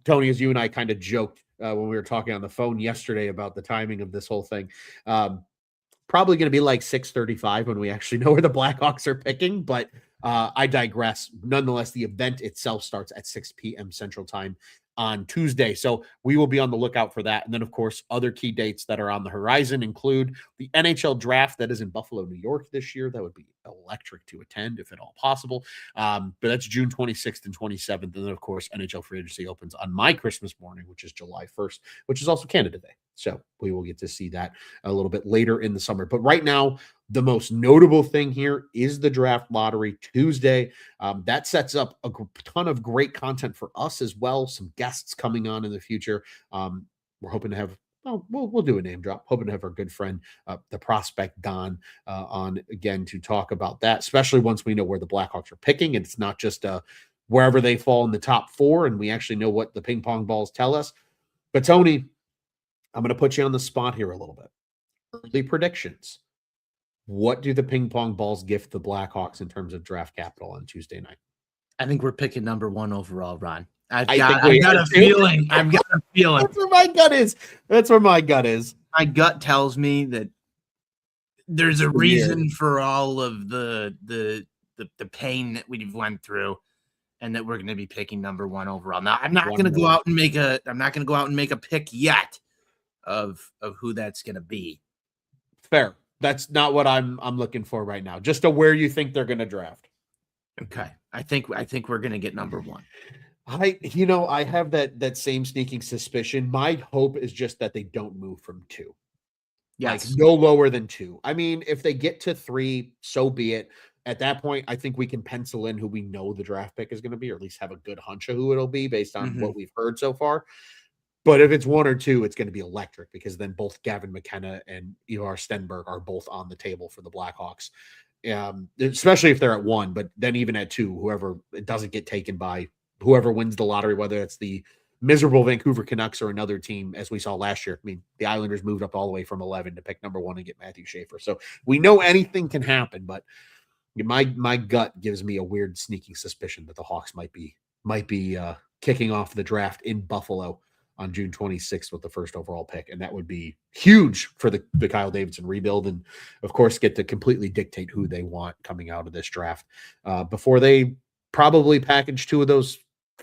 Tony, as you and I kind of joked when we were talking on the phone yesterday about the timing of this whole thing, probably going to be like 6:35 when we actually know where the Blackhawks are picking. But I digress. Nonetheless, the event itself starts at 6 p.m. Central Time on Tuesday. So we will be on the lookout for that. And then, of course, other key dates that are on the horizon include the NHL draft that is in Buffalo, New York this year. That would be electric to attend if at all possible. But that's June 26th and 27th. And then, of course, NHL free agency opens on my Christmas morning, which is July 1st, which is also Canada Day. So we will get to see that a little bit later in the summer. But right now, the most notable thing here is the draft lottery Tuesday. That sets up a ton of great content for us as well. Some guests coming on in the future. We're hoping to have, we'll do a name drop. Hoping to have our good friend, the prospect Don, on again to talk about that, especially once we know where the Blackhawks are picking. And it's not just wherever they fall in the top 4, and we actually know what the ping pong balls tell us. But Tony, I'm going to put you on the spot here a little bit. Early predictions. What do the ping pong balls gift the Blackhawks in terms of draft capital on Tuesday night? I think we're picking number 1 overall, Ron. I've got a feeling. That's where my gut is. My gut tells me that there's a reason for all of the pain that we've went through, and that we're going to be picking number 1 overall. Now, I'm not going to go out and make a pick yet of who that's going to be. Fair. That's not what I'm looking for right now. Just where you think they're going to draft. Okay. I think we're going to get number 1. I have that same sneaking suspicion. My hope is just that they don't move from 2. Yes. Like no lower than 2. I mean, if they get to 3, so be it. At that point, I think we can pencil in who we know the draft pick is going to be, or at least have a good hunch of who it'll be based on what we've heard so far. But if it's 1 or 2, it's going to be electric, because then both Gavin McKenna and Ivar Stenberg are both on the table for the Blackhawks. especially if they're at 1, but then even at 2, whoever it doesn't get taken by whoever wins the lottery, whether it's the miserable Vancouver Canucks or another team, as we saw last year. I mean, the Islanders moved up all the way from 11 to pick number 1 and get Matthew Schaefer. So we know anything can happen, but my gut gives me a weird sneaking suspicion that the Hawks might be kicking off the draft in Buffalo on June 26th with the first overall pick. And that would be huge for the Kyle Davidson rebuild. And of course, get to completely dictate who they want coming out of this draft before they probably package 2 of those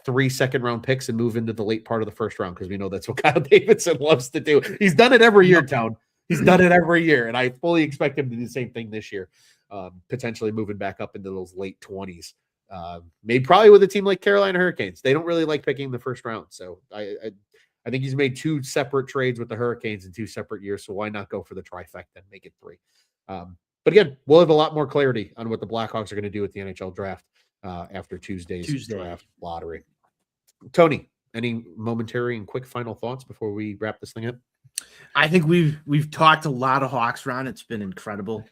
3 second-round picks and move into the late part of the first round, because we know that's what Kyle Davidson loves to do. He's done it every year, Town. He's done it every year, and I fully expect him to do the same thing this year, potentially moving back up into those late 20s. Maybe probably with a team like Carolina Hurricanes. They don't really like picking the first round, so I think he's made 2 separate trades with the Hurricanes in 2 separate years, so why not go for the trifecta and make it 3? But again, we'll have a lot more clarity on what the Blackhawks are going to do with the NHL draft after Tuesday's draft lottery. Tony, any momentary and quick final thoughts before we wrap this thing up? I think we've talked a lot of Hawks, Ron. It's been incredible.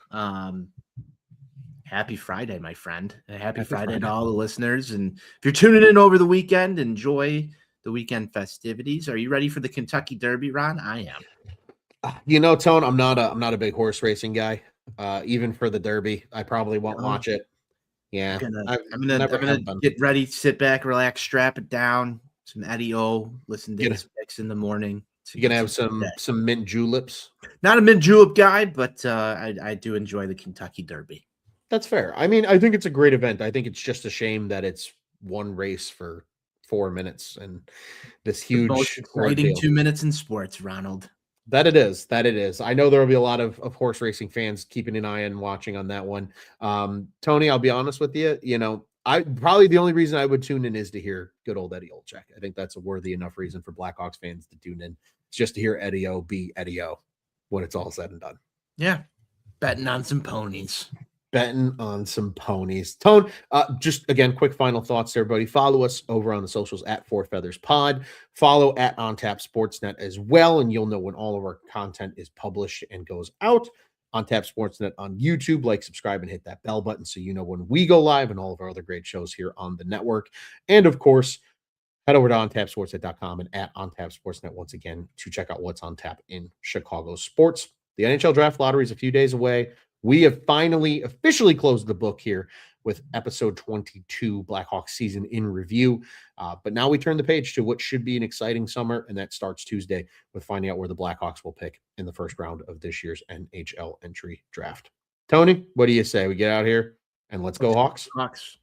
Happy Friday, my friend. Happy Friday to all the listeners. And if you're tuning in over the weekend, enjoy the weekend festivities. Are you ready for the Kentucky Derby, Ron? I am. Tone, I'm not a big horse racing guy. Even for the Derby, I probably won't watch it. Yeah, I'm gonna get ready, sit back, relax, strap it down. Some Eddie O, listen to his picks in the morning. You're gonna have some mint juleps. Not a mint julep guy, but I do enjoy the Kentucky Derby. That's fair. I mean, I think it's a great event. I think it's just a shame that it's one race for 4 minutes and this huge most exciting 2 minutes in sports, Ronald. That it is. I know there will be a lot of horse racing fans keeping an eye and watching on that one. Tony, I'll be honest with you. I probably the only reason I would tune in is to hear good old Eddie Olczyk. I think that's a worthy enough reason for Blackhawks fans to tune in. It's just to hear Eddie O be Eddie O when it's all said and done. Yeah. Betting on some ponies. Tone, just again, quick final thoughts to everybody. Follow us over on the socials at Four Feathers Pod. Follow at OnTap Sportsnet as well, and you'll know when all of our content is published and goes out. OnTap Sportsnet on YouTube. Like, subscribe, and hit that bell button so you know when we go live and all of our other great shows here on the network. And of course, head over to OnTapSportsnet.com and at OnTap Sportsnet once again to check out what's on tap in Chicago sports. The NHL Draft Lottery is a few days away. We have finally officially closed the book here with episode 22, Blackhawks season in review. But now we turn the page to what should be an exciting summer, and that starts Tuesday with finding out where the Blackhawks will pick in the first round of this year's NHL entry draft. Tony, what do you say? We get out here and let's go Hawks? Hawks.